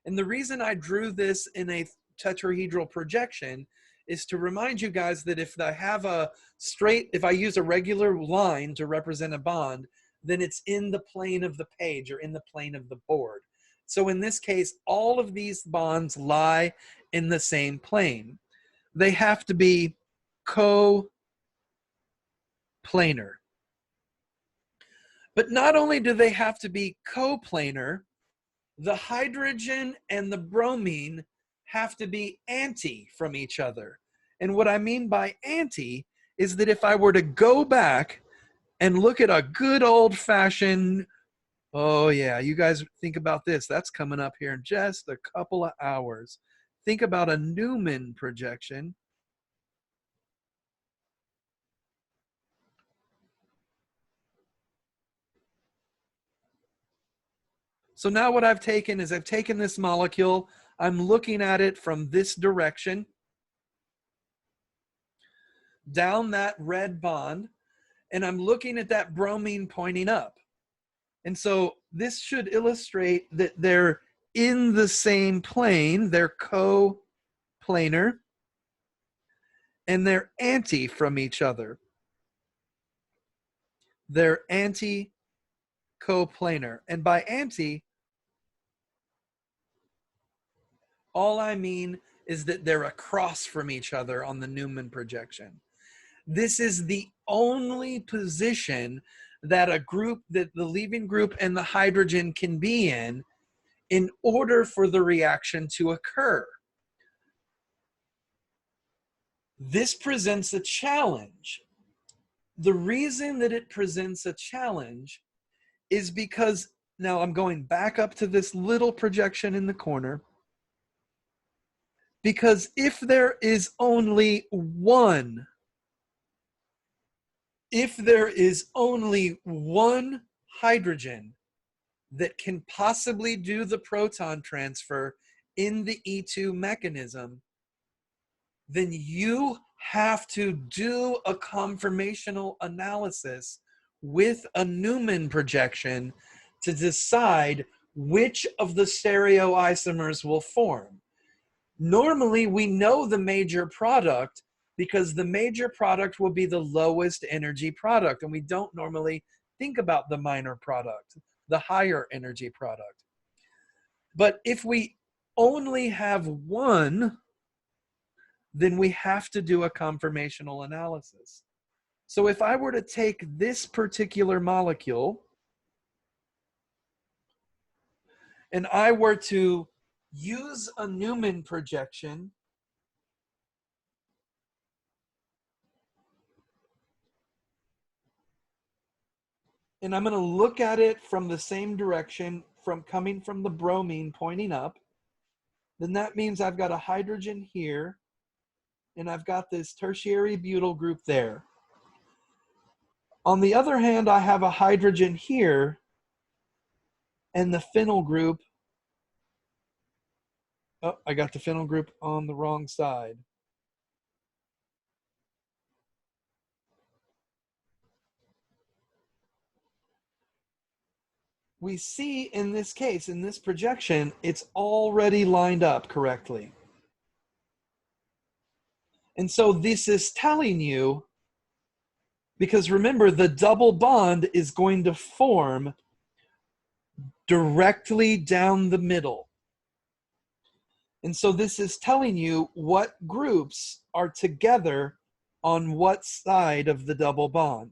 And the reason I drew this in a tetrahedral projection is to remind you guys that if I use a regular line to represent a bond, then it's in the plane of the page or in the plane of the board. So in this case, all of these bonds lie in the same plane. They have to be coplanar. But not only do they have to be coplanar, the hydrogen and the bromine have to be anti from each other. And what I mean by anti is that if I were to go back and look at a good old-fashioned, oh yeah, you guys think about this, that's coming up here in just a couple of hours. think about a Newman projection. So now what I've taken is I've taken this molecule, I'm looking at it from this direction, down that red bond, and I'm looking at that bromine pointing up. And so this should illustrate that they're in the same plane, they're coplanar, and they're anti from each other. They're anti-coplanar. And by anti, all I mean is that they're across from each other on the Newman projection. This is the only position that a group, that the leaving group and the hydrogen can be in order for the reaction to occur. This presents a challenge. The reason that it presents a challenge is because, now I'm going back up to this little projection in the corner, because if there is only one hydrogen that can possibly do the proton transfer in the E2 mechanism, then you have to do a conformational analysis with a Newman projection to decide which of the stereoisomers will form. Normally, we know the major product because the major product will be the lowest energy product, and we don't normally think about the minor product, the higher energy product. But if we only have one, then we have to do a conformational analysis. So if I were to take this particular molecule and I were to use a Newman projection, and I'm going to look at it from the same direction, from coming from the bromine pointing up, then that means I've got a hydrogen here, and I've got this tertiary butyl group there. On the other hand, I have a hydrogen here, and the phenyl group, oh, I got the phenyl group on the wrong side. We see in this case, in this projection, it's already lined up correctly. And so this is telling you, because remember, the double bond is going to form directly down the middle. And so this is telling you what groups are together on what side of the double bond.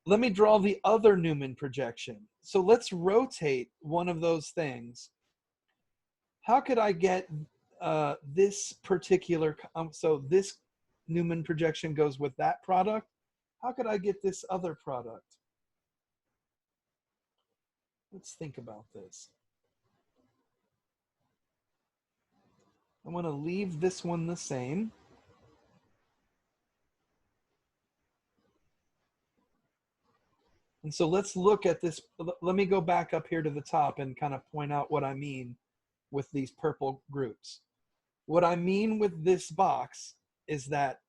Let me draw the other Newman projection. So let's rotate one of those things. How could I get this particular, so this Newman projection goes with that product. How could I get this other product? Let's think about this. I want to leave this one the same. And so let's look at this. Let me go back up here to the top and kind of point out what I mean with these purple groups. What I mean with this box is that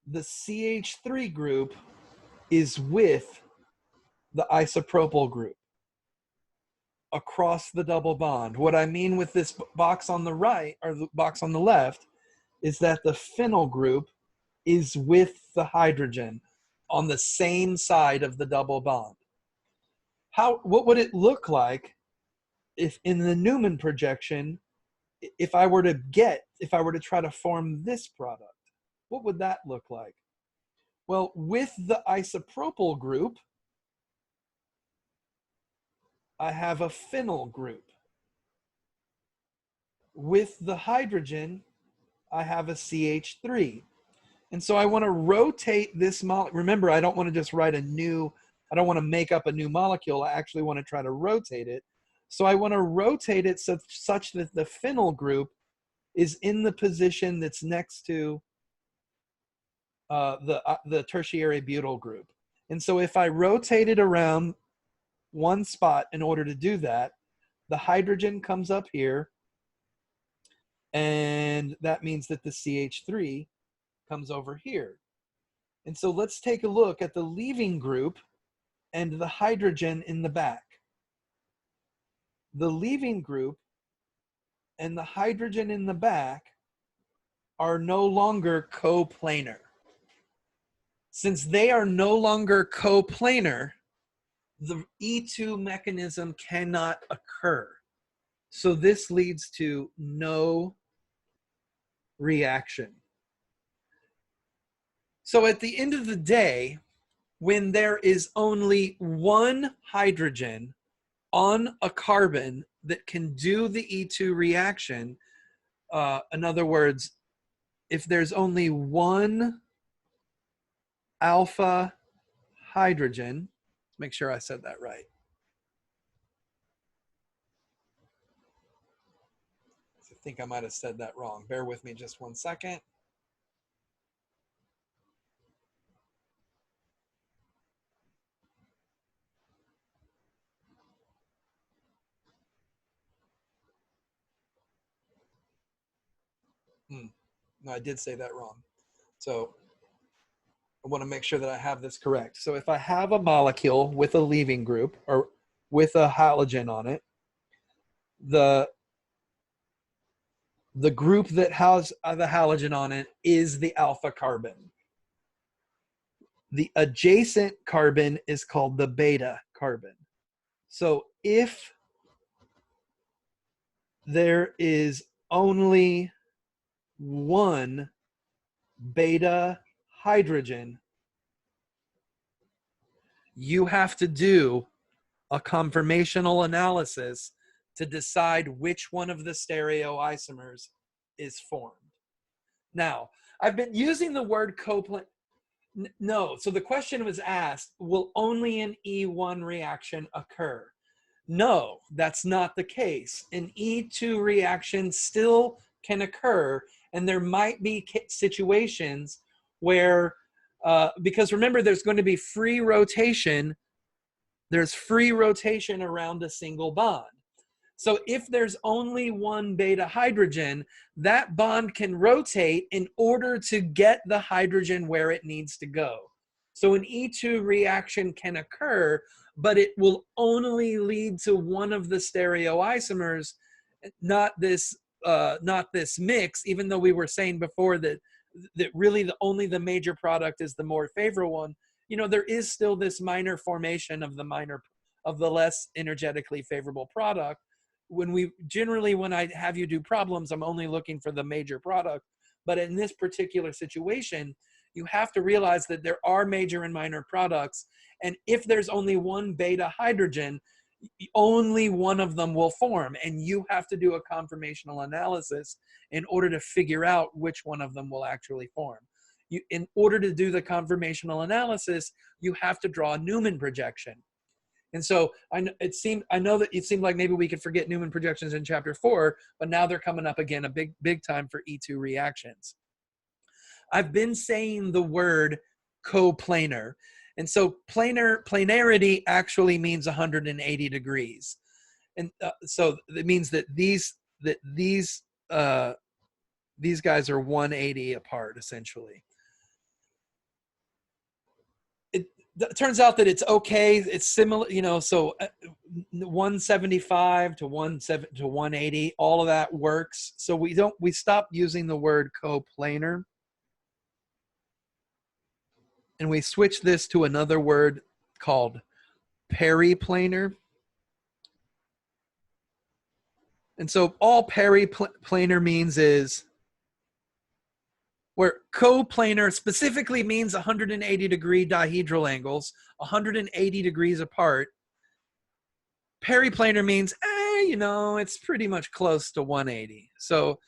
the CH3 group is with the isopropyl group across the double bond. What I mean with this box on the right, or the box on the left, is that the phenyl group is with the hydrogen on the same side of the double bond. What would it look like if in the Newman projection, if I were to try to form this product? What would that look like? Well, with the isopropyl group, I have a phenyl group. With the hydrogen, I have a CH3. And so I want to rotate this molecule. Remember, I don't want to just write I don't want to make up a new molecule. I actually want to try to rotate it. So I want to rotate it such that the phenyl group is in the position that's next to the tertiary butyl group. And so if I rotate it around one spot in order to do that, the hydrogen comes up here, and that means that the CH3 comes over here. And so let's take a look at the leaving group and the hydrogen in the back. The leaving group and the hydrogen in the back are no longer coplanar. Since they are no longer coplanar, the E2 mechanism cannot occur. So this leads to no reaction. So at the end of the day, when there is only one hydrogen on a carbon that can do the E2 reaction, in other words, if there's only one alpha hydrogen, make sure I said that right. I think I might have said that wrong. Bear with me just one second. No, I did say that wrong. So I want to make sure that I have this correct. So if I have a molecule with a leaving group or with a halogen on it, the group that has the halogen on it is the alpha carbon. The adjacent carbon is called the beta carbon. So if there is only one beta hydrogen, you have to do a conformational analysis to decide which one of the stereoisomers is formed. Now, I've been using the word coplanar. No, so the question was asked, will only an E1 reaction occur? No, that's not the case. An E2 reaction still can occur, and there might be situations where, because remember, there's going to be free rotation. There's free rotation around a single bond. So if there's only one beta hydrogen, that bond can rotate in order to get the hydrogen where it needs to go. So an E2 reaction can occur, but it will only lead to one of the stereoisomers, not this mix, even though we were saying before that really only the major product is the more favorable one. You know, there is still this minor formation of the less energetically favorable product. When I have you do problems, I'm only looking for the major product. But in this particular situation, you have to realize that there are major and minor products. And if there's only one beta hydrogen, only one of them will form. And you have to do a conformational analysis in order to figure out which one of them will actually form. In order to do the conformational analysis, you have to draw a Newman projection. And so I know that it seemed like maybe we could forget Newman projections in chapter 4, but now they're coming up again, a big time for E2 reactions. I've been saying the word coplanar. And so planarity actually means 180 degrees. And so it means that these guys are 180 apart, essentially. It turns out that it's okay. It's similar, you know, so 175 to 180, all of that works. So we stopped using the word coplanar. And we switch this to another word called periplanar. And so all periplanar means is where coplanar specifically means 180 degree dihedral angles, 180 degrees apart. Periplanar means, you know, it's pretty much close to 180. So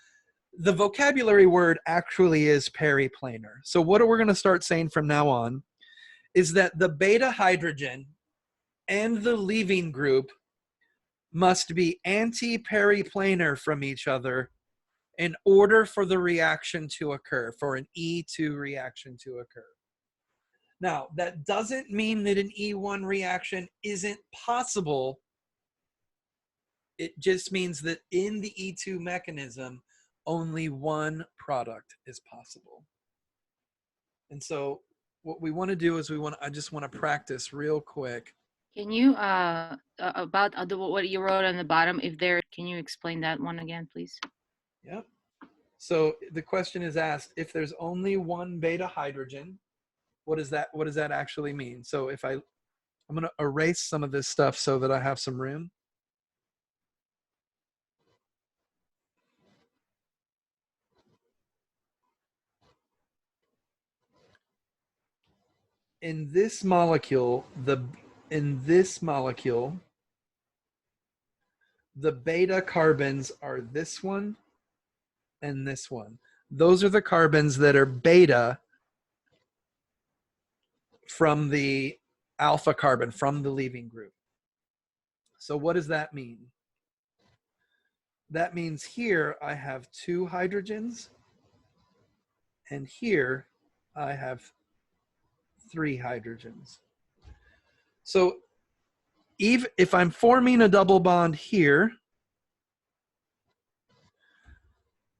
the vocabulary word actually is periplanar. So what we're going to start saying from now on is that the beta hydrogen and the leaving group must be anti-periplanar from each other in order for the reaction to occur, for an E2 reaction to occur. Now, that doesn't mean that an E1 reaction isn't possible. It just means that in the E2 mechanism, only one product is possible. And so what we want to do is I just want to practice real quick. Can you, about what you wrote on the bottom, can you explain that one again, please? Yep. So the question is asked, if there's only one beta hydrogen, what does that actually mean? So if I'm going to erase some of this stuff so that I have some room. In this molecule, the beta carbons are this one and this one. Those are the carbons that are beta from the alpha carbon, from the leaving group. So what does that mean? That means here I have 2 hydrogens, and here I have 3 hydrogens. So even if I'm forming a double bond here,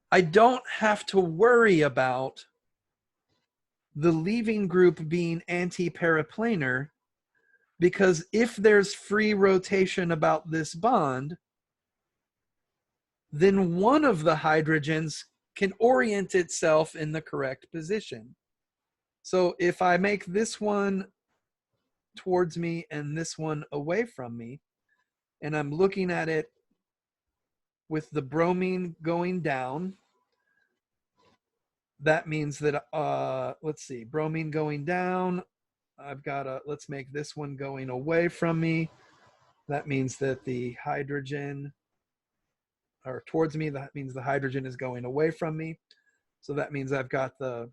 I don't have to worry about the leaving group being anti-periplanar, because if there's free rotation about this bond, then one of the hydrogens can orient itself in the correct position. So if I make this one towards me and this one away from me, and I'm looking at it with the bromine going down, that means that, let's see, bromine going down, I've got let's make this one going away from me. That means that the hydrogen, or towards me, that means the hydrogen is going away from me. So that means I've got come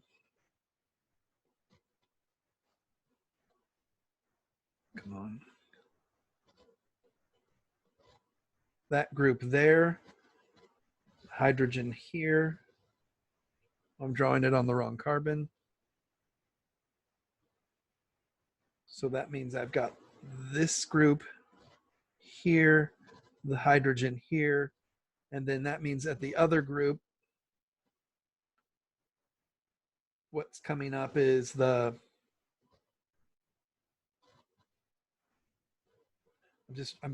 on. That group there, hydrogen here. I'm drawing it on the wrong carbon. So that means I've got this group here, the hydrogen here, and then that means that the other group, what's coming up is I'm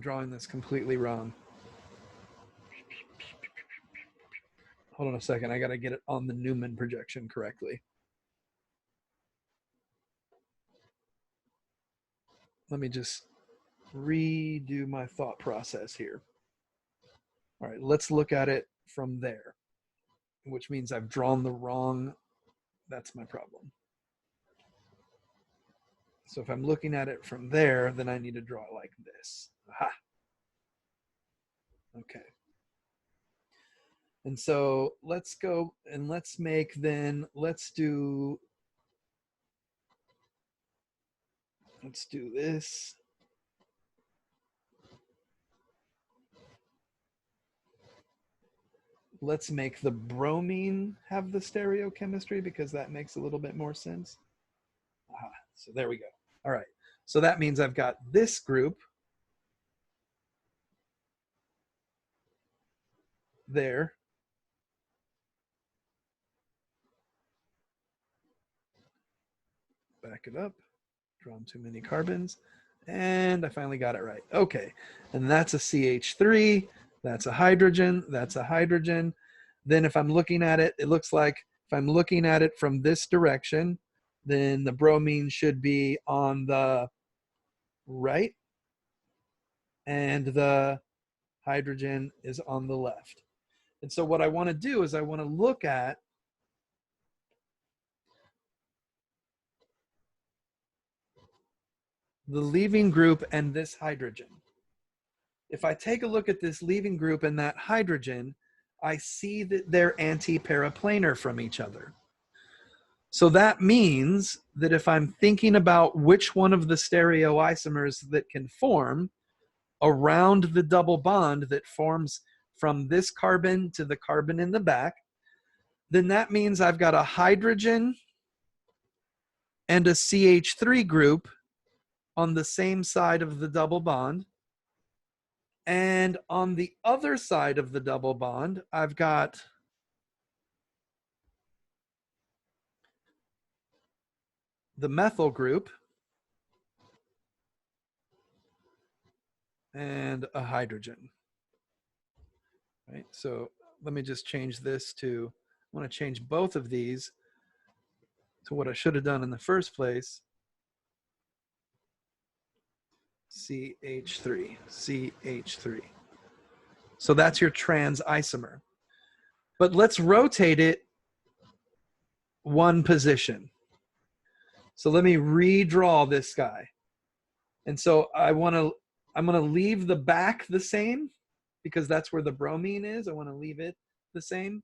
drawing this completely wrong. Hold on a second, I gotta get it on the Newman projection correctly. Let me just redo my thought process here. All right, let's look at it from there, which means I've drawn the wrong, that's my problem. So if I'm looking at it from there, then I need to draw it like this. Aha. Okay. And so let's go and let's do this. Let's make the bromine have the stereochemistry, because that makes a little bit more sense. Aha, so there we go. All right, so that means I've got this group there. Back it up, drawn too many carbons, and I finally got it right. Okay, and that's a CH3, that's a hydrogen, that's a hydrogen. Then if I'm looking at it, it looks like if I'm looking at it from this direction, then the bromine should be on the right, and the hydrogen is on the left. And so what I want to do is I want to look at the leaving group and this hydrogen. If I take a look at this leaving group and that hydrogen, I see that they're anti-periplanar from each other. So that means that if I'm thinking about which one of the stereoisomers that can form, around the double bond that forms from this carbon to the carbon in the back, then that means I've got a hydrogen and a CH3 group on the same side of the double bond. And on the other side of the double bond, I've got the methyl group and a hydrogen. Right? So let me just change this to, I want to change both of these to what I should have done in the first place. CH3, CH3. So that's your trans isomer. But let's rotate it one position. So let me redraw this guy. And so I'm going to leave the back the same because that's where the bromine is. I want to leave it the same.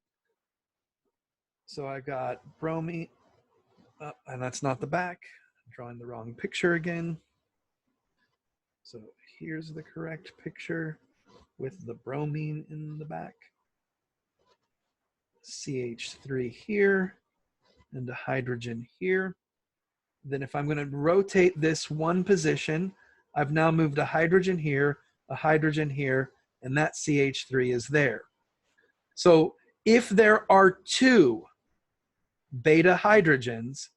So I got bromine, and that's not the back. I'm drawing the wrong picture again. So here's the correct picture with the bromine in the back. CH3 here and a hydrogen here. Then if I'm going to rotate this one position, I've now moved a hydrogen here, and that CH3 is there. So if there are two beta hydrogens,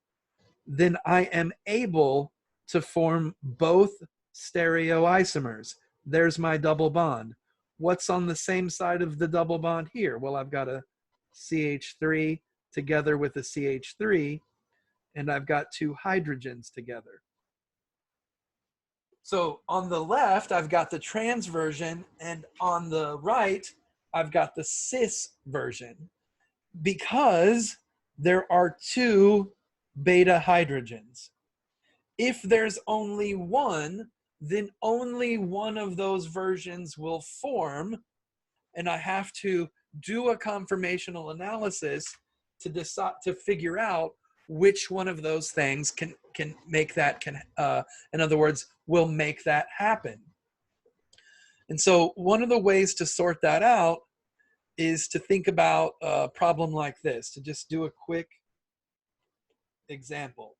then I am able to form both stereoisomers. There's my double bond. What's on the same side of the double bond here? Well, I've got a CH3 together with a CH3, and I've got two hydrogens together. So on the left, I've got the trans version, and on the right, I've got the cis version, because there are two beta hydrogens. If there's only one, then only one of those versions will form, and I have to do a conformational analysis to decide, to figure out which one of those things can make that, in other words, will make that happen. And so one of the ways to sort that out is to think about a problem like this, to just do a quick example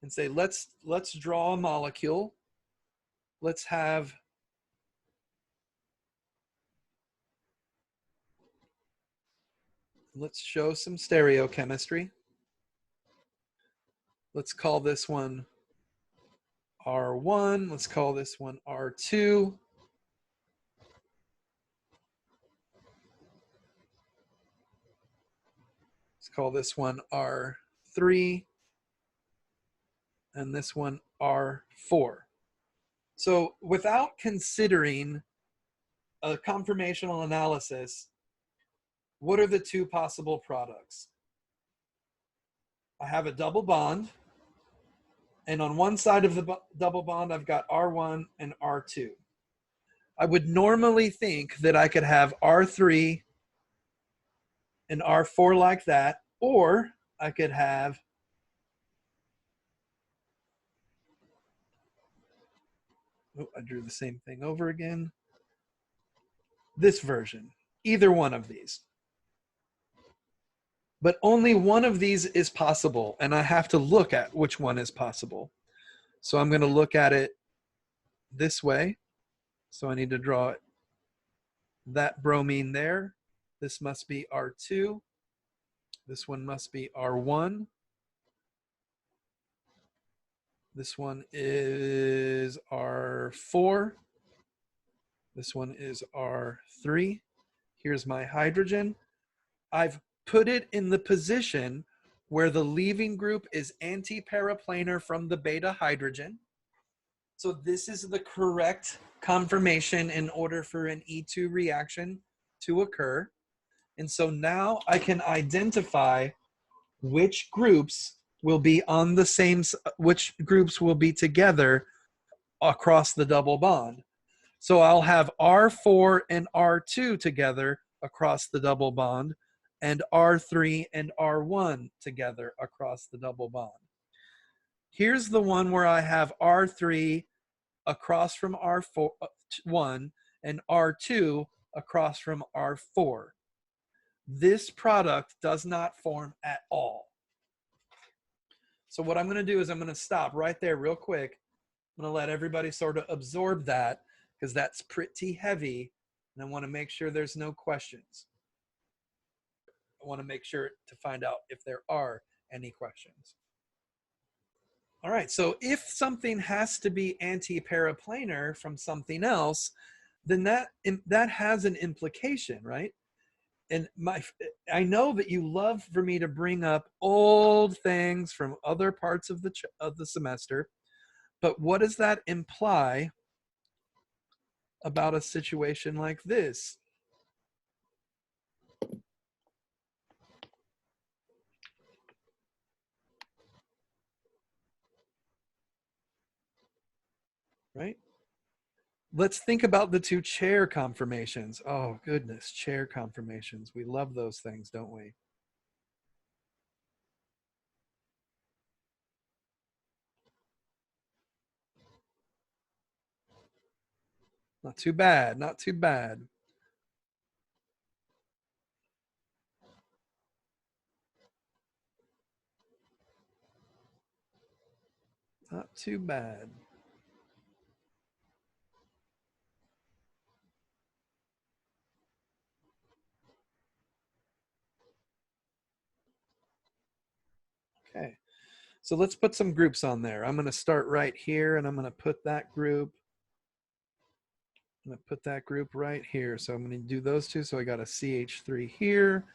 and say, let's draw a molecule. Let's show some stereochemistry. Let's call this one R1. Let's call this one R2. Let's call this one R3. And this one R4. So without considering a conformational analysis, what are the two possible products? I have a double bond, and on one side of the double bond, I've got R1 and R2. I would normally think that I could have R3 and R4 like that, or I could have I drew the same thing over again. This version, either one of these. But only one of these is possible, and I have to look at which one is possible. So I'm going to look at it this way. So I need to draw that bromine there. This must be R2. This one must be R1. This one is R4. This one is R3. Here's my hydrogen. I've put it in the position where the leaving group is anti-periplanar from the beta hydrogen. So this is the correct conformation in order for an E2 reaction to occur. And so now I can identify which groups will be on the same, which groups will be together across the double bond. So I'll have R4 and R2 together across the double bond, and R3 and R1 together across the double bond. Here's the one where I have R3 across from R4, R1 and R2 across from R4. This product does not form at all. So what I'm going to do is I'm going to stop right there real quick. I'm going to let everybody sort of absorb that because that's pretty heavy, and I want to make sure there's no questions. I want to make sure to find out if there are any questions. All right, so if something has to be anti-periplanar from something else, then that has an implication, right? And I know that you love for me to bring up old things from other parts of the semester, but what does that imply about a situation like this? Right? Let's think about the two chair conformations. Oh, goodness, chair conformations. We love those things, don't we? Not too bad, not too bad. Not too bad. Okay, so let's put some groups on there. I'm going to start right here, and I'm going to put that group. I'm going to put that group right here. So I'm going to do those two. So I got a CH3 here,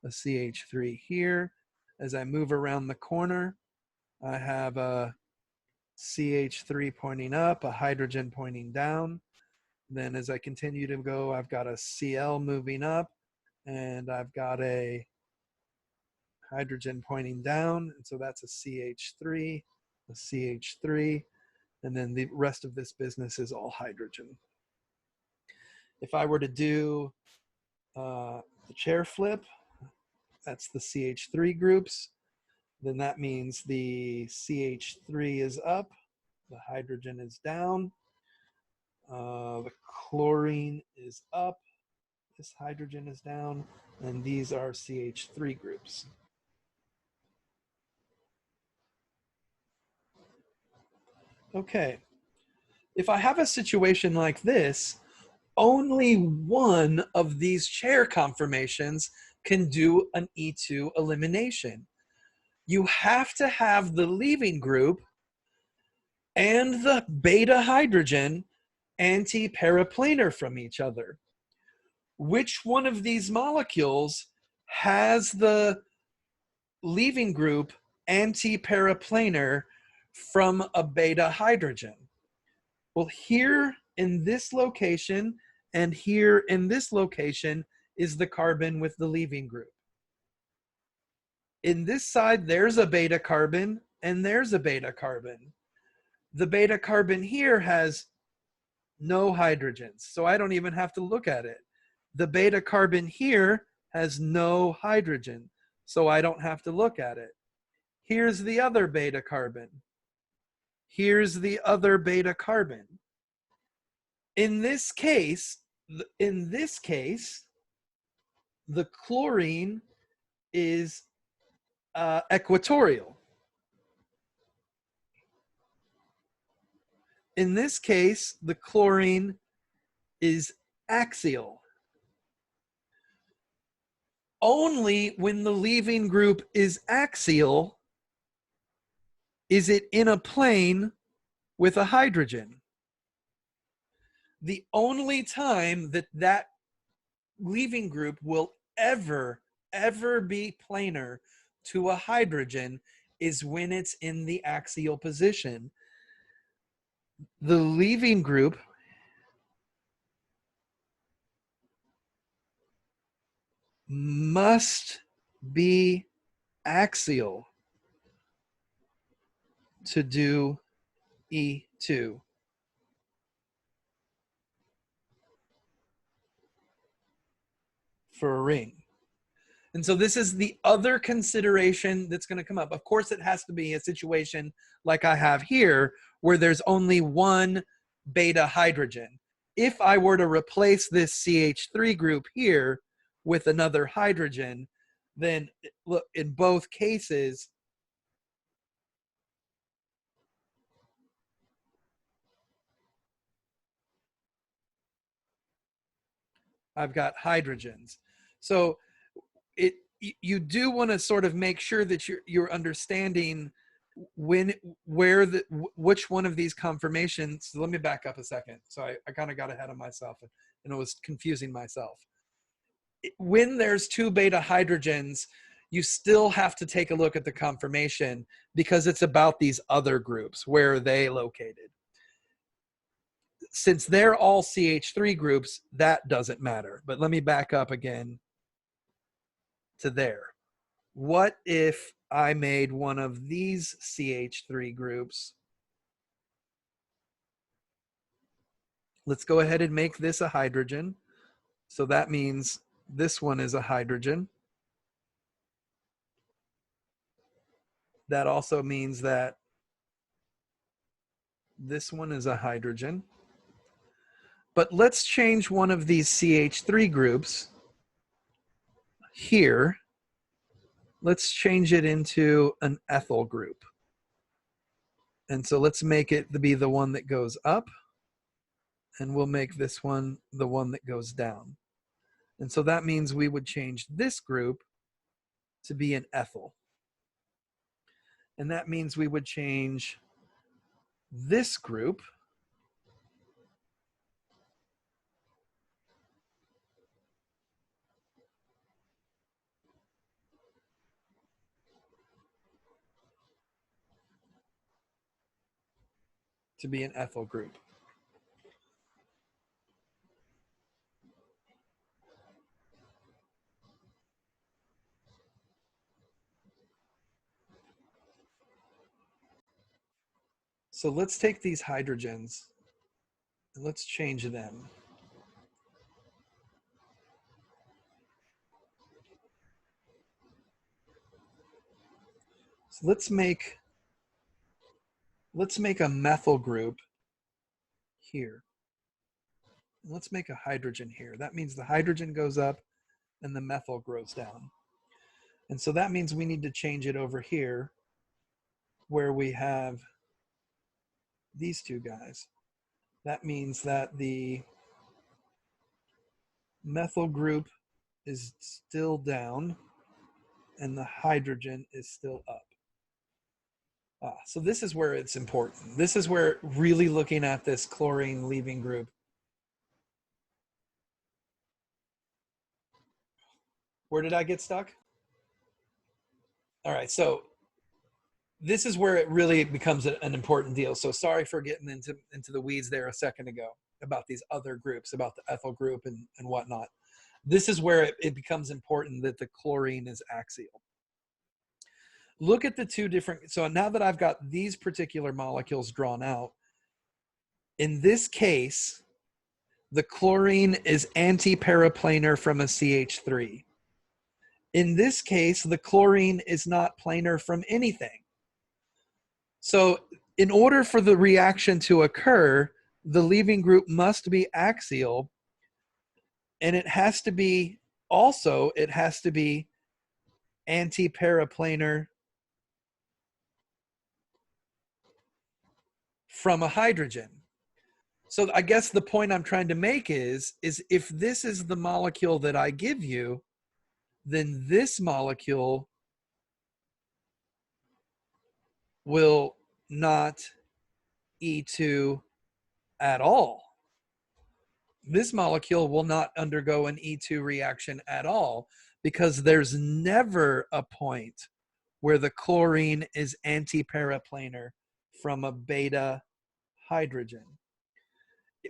a CH3 here. As I move around the corner, I have a CH3 pointing up, a hydrogen pointing down. Then as I continue to go, I've got a Cl moving up, and I've got a hydrogen pointing down. And so that's a CH3, a CH3, and then the rest of this business is all hydrogen. If I were to do the chair flip, that's the CH3 groups. Then that means the CH3 is up, the hydrogen is down, the chlorine is up, this hydrogen is down, and these are CH3 groups. Okay, if I have a situation like this, only one of these chair conformations can do an E2 elimination. You have to have the leaving group and the beta hydrogen anti-periplanar from each other. Which one of these molecules has the leaving group anti-periplanar from a beta hydrogen? Well, here in this location and here in this location is the carbon with the leaving group. In this side, there's a beta carbon and there's a beta carbon. The beta carbon here has no hydrogens, so I don't even have to look at it. The beta carbon here has no hydrogen, so I don't have to look at it. Here's the other beta carbon. Here's the other beta carbon. In this case, the chlorine is equatorial. In this case, the chlorine is axial. Only when the leaving group is axial is it in a plane with a hydrogen. The only time that that leaving group will ever be planar to a hydrogen is when it's in the axial position. The leaving group must be axial to do E2. For a ring. And so this is the other consideration that's going to come up. Of course, it has to be a situation like I have here where there's only one beta hydrogen. if I were to replace this CH3 group here with another hydrogen, then look, in both cases, I've got hydrogens. So you do want to sort of make sure that you're understanding which one of these conformations. So let me back up a second. So I kind of got ahead of myself and it was confusing myself. When there's two beta hydrogens, you still have to take a look at the conformation because it's about these other groups. Where are they located? Since they're all CH3 groups, that doesn't matter. But let me back up again to there. What if I made one of these CH3 groups? Let's go ahead and make this a hydrogen. So that means this one is a hydrogen. That also means that this one is a hydrogen. But let's change one of these CH3 groups here. Let's change it into an ethyl group. And so let's make it to be the one that goes up. And we'll make this one the one that goes down. And so that means we would change this group to be an ethyl. And that means we would change this group to be an ethyl group. So let's take these hydrogens and let's change them. So let's make a methyl group here. And let's make a hydrogen here. That means the hydrogen goes up and the methyl goes down. And so that means we need to change it over here where we have these two guys. That means that the methyl group is still down and the hydrogen is still up. So this is where it's important. This is where really looking at this chlorine leaving group. Where did I get stuck? All right, so this is where it really becomes an important deal. So sorry for getting into the weeds there a second ago about these other groups, about the ethyl group and whatnot. This is where it becomes important that the chlorine is axial. Look at the two different, so now that I've got these particular molecules drawn out, in this case, the chlorine is anti-periplanar from a CH3. In this case, the chlorine is not planar from anything. So in order for the reaction to occur, the leaving group must be axial, and it has to be anti-periplanar from a hydrogen. So I guess the point I'm trying to make is if this is the molecule that I give you, then this molecule will not E2 at all. This molecule will not undergo an E2 reaction at all because there's never a point where the chlorine is anti-periplanar from a beta hydrogen.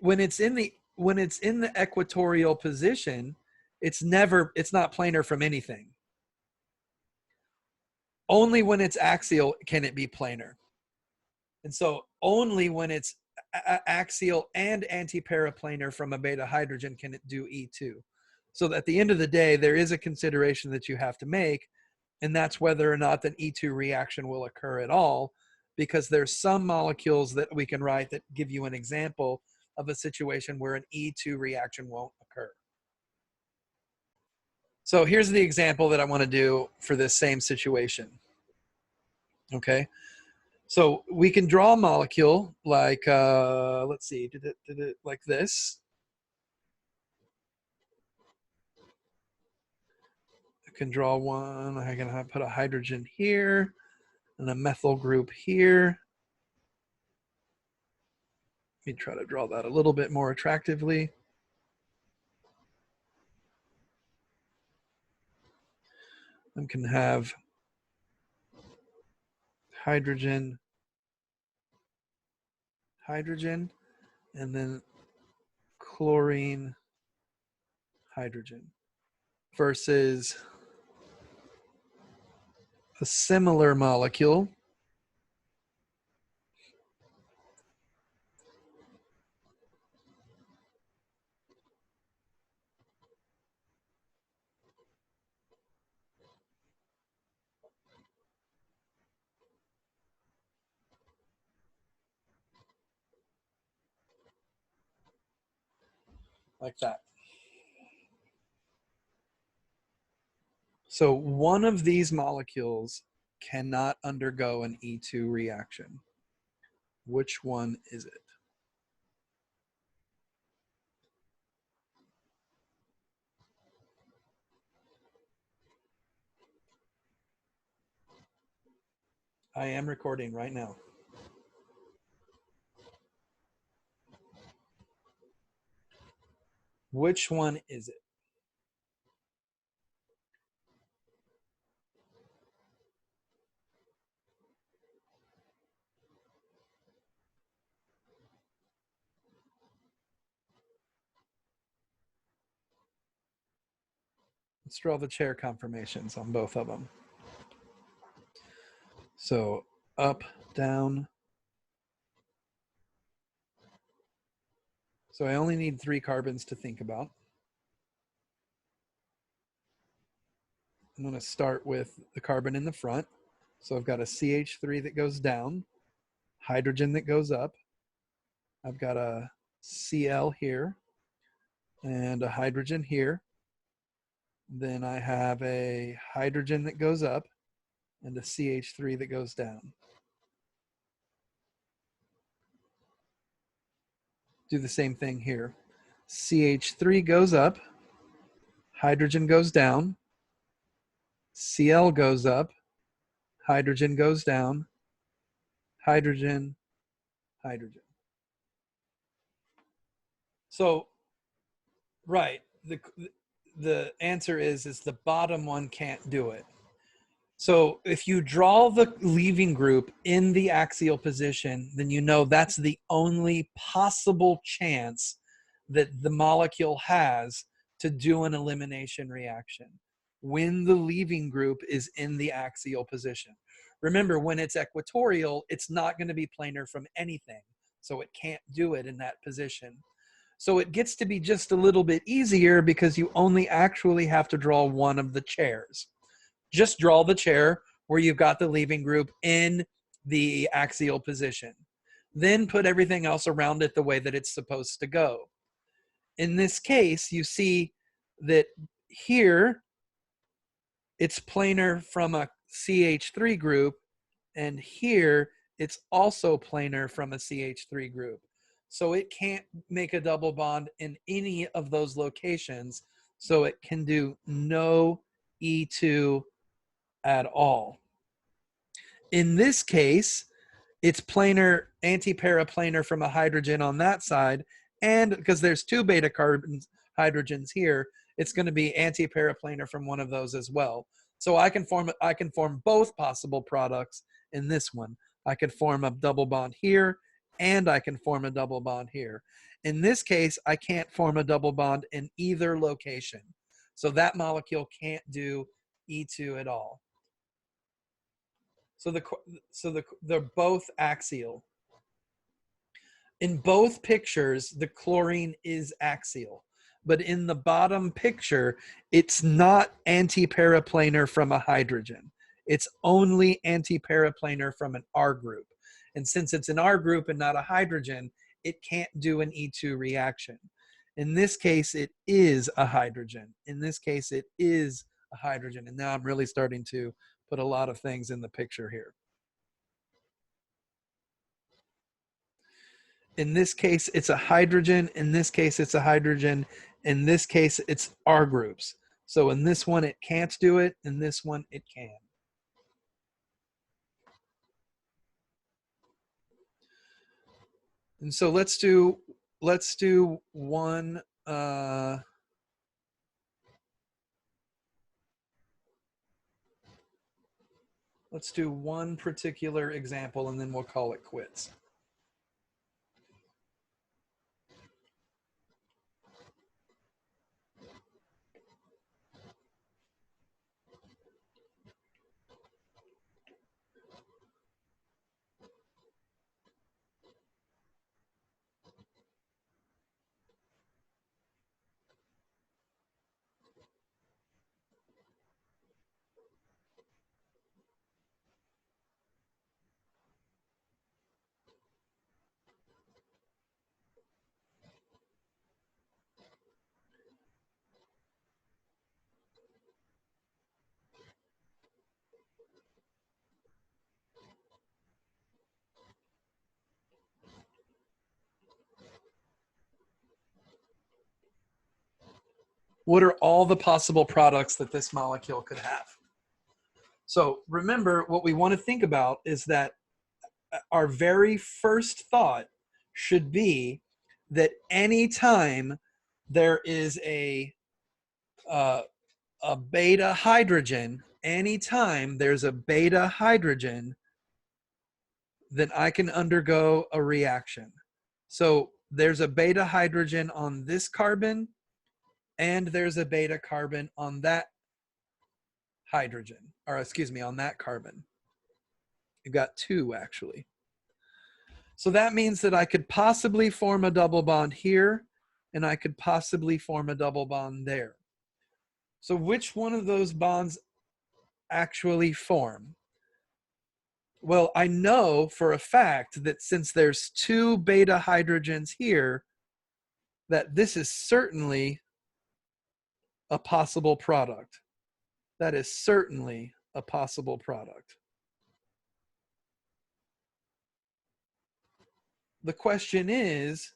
When it's in the equatorial position, it's not planar from anything. Only when it's axial can it be planar. And so only when it's axial and anti-periplanar from a beta hydrogen can it do E2. So at the end of the day, there is a consideration that you have to make, and that's whether or not an E2 reaction will occur at all, because there's some molecules that we can write that give you an example of a situation where an E2 reaction won't occur. So here's the example that I want to do for this same situation. Okay, so we can draw a molecule like, let's see, did it like this. I can draw one. I can put a hydrogen here and a methyl group here. Let me try to draw that a little bit more attractively. I can have hydrogen, hydrogen, and then chlorine, hydrogen, versus a similar molecule like that. So one of these molecules cannot undergo an E2 reaction. Which one is it? I am recording right now. Which one is it? Let's draw the chair conformations on both of them. So up, down. So I only need 3 carbons to think about. I'm going to start with the carbon in the front. So I've got a CH3 that goes down, hydrogen that goes up. I've got a Cl here and a hydrogen here. Then I have a hydrogen that goes up and a CH3 that goes down. Do the same thing here. CH3 goes up, hydrogen goes down, Cl goes up, hydrogen goes down, hydrogen, hydrogen. So, right, the answer is the bottom one can't do it. So if you draw the leaving group in the axial position, then you know that's the only possible chance that the molecule has to do an elimination reaction, when the leaving group is in the axial position. Remember, when it's equatorial, it's not going to be planar from anything, so it can't do it in that position. So it gets to be just a little bit easier because you only actually have to draw one of the chairs. Just draw the chair where you've got the leaving group in the axial position. Then put everything else around it the way that it's supposed to go. In this case, you see that here it's planar from a CH3 group, and here it's also planar from a CH3 group. So it can't make a double bond in any of those locations, so it can do no E2 at all. In this case, it's planar, anti-periplanar from a hydrogen on that side, and because there's 2 beta carbons, hydrogens here, it's going to be anti-periplanar from one of those as well. So I can form both possible products in this one. I could form a double bond here, and I can form a double bond here. In this case, I can't form a double bond in either location. So that molecule can't do E2 at all. So they're both axial. In both pictures, the chlorine is axial. But in the bottom picture, it's not anti-periplanar from a hydrogen. It's only anti-periplanar from an R group. And since it's an R group and not a hydrogen, it can't do an E2 reaction. In this case, it is a hydrogen. In this case, it is a hydrogen. And now I'm really starting to put a lot of things in the picture here. In this case, it's a hydrogen. In this case, it's a hydrogen. In this case, it's R groups. So in this one, it can't do it. In this one, it can. And so let's do one. Let's do one particular example, and then we'll call it quits. What are all the possible products that this molecule could have? So remember, what we want to think about is that our very first thought should be that anytime there is a beta hydrogen, anytime there's a beta hydrogen, then I can undergo a reaction. So there's a beta hydrogen on this carbon, and there's a beta carbon on that hydrogen, or excuse me, on that carbon. You've got two actually. So that means that I could possibly form a double bond here, and I could possibly form a double bond there. So which one of those bonds actually form? Well, I know for a fact that since there's two beta hydrogens here, that this is certainly a possible product. That is certainly a possible product. The question is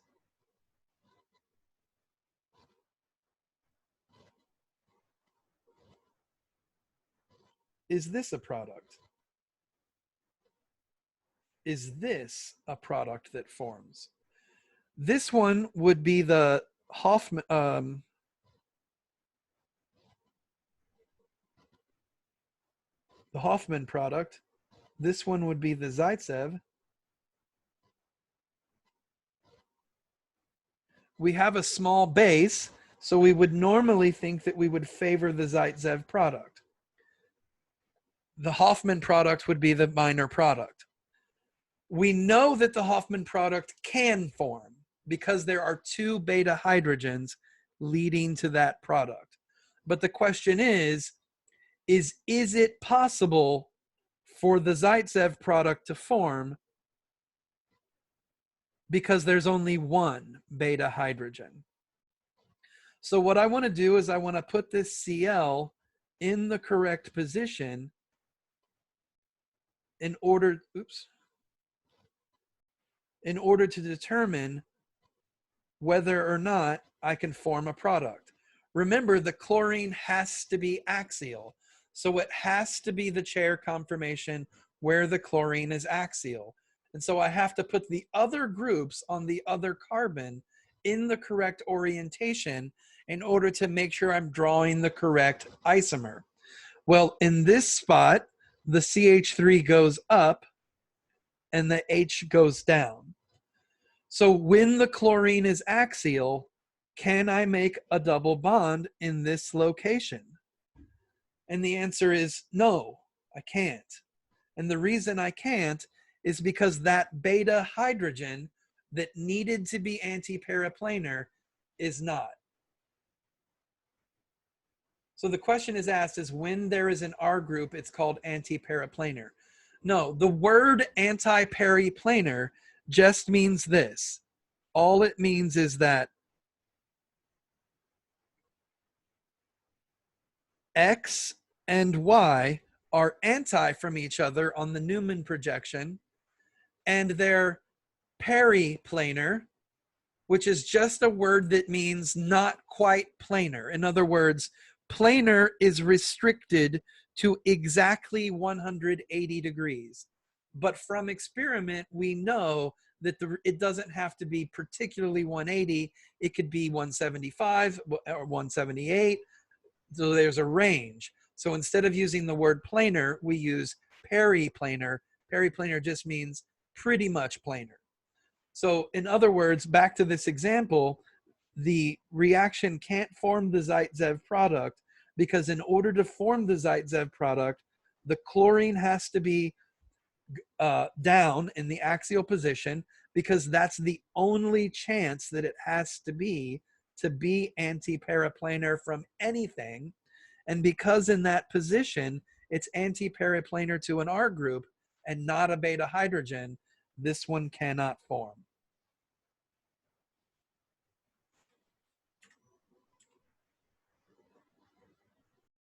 this a product? Is this a product that forms? This one would be the Hoffman, product. This one would be the Zaitsev. We have a small base, so we would normally think that we would favor the Zaitsev product. The Hoffman product would be the minor product. We know that the Hoffman product can form because there are two beta hydrogens leading to that product. But the question is it possible for the Zaitsev product to form because there's only one beta hydrogen? So what I want to do is I want to put this Cl in the correct position in order to determine whether or not I can form a product. Remember, the chlorine has to be axial. So it has to be the chair conformation where the chlorine is axial. And so I have to put the other groups on the other carbon in the correct orientation in order to make sure I'm drawing the correct isomer. Well, in this spot, the CH3 goes up and the H goes down. So when the chlorine is axial, can I make a double bond in this location? And the answer is no, I can't. And the reason I can't is because that beta hydrogen that needed to be anti-periplanar is not. So the question is asked is when there is an R group, it's called anti-periplanar. No, the word anti-periplanar just means this. all it means is that X and Y are anti from each other on the Newman projection, and they're periplanar, which is just a word that means not quite planar. In other words, planar is restricted to exactly 180 degrees. But from experiment, we know that it doesn't have to be particularly 180. It could be 175 or 178. So there's a range. So instead of using the word planar, we use periplanar. Periplanar just means pretty much planar. So in other words, back to this example, the reaction can't form the Zaitsev product because in order to form the Zaitsev product, the chlorine has to be down in the axial position, because that's the only chance that it has to be anti-periplanar from anything. And because in that position, it's anti-periplanar to an R group and not a beta hydrogen, this one cannot form.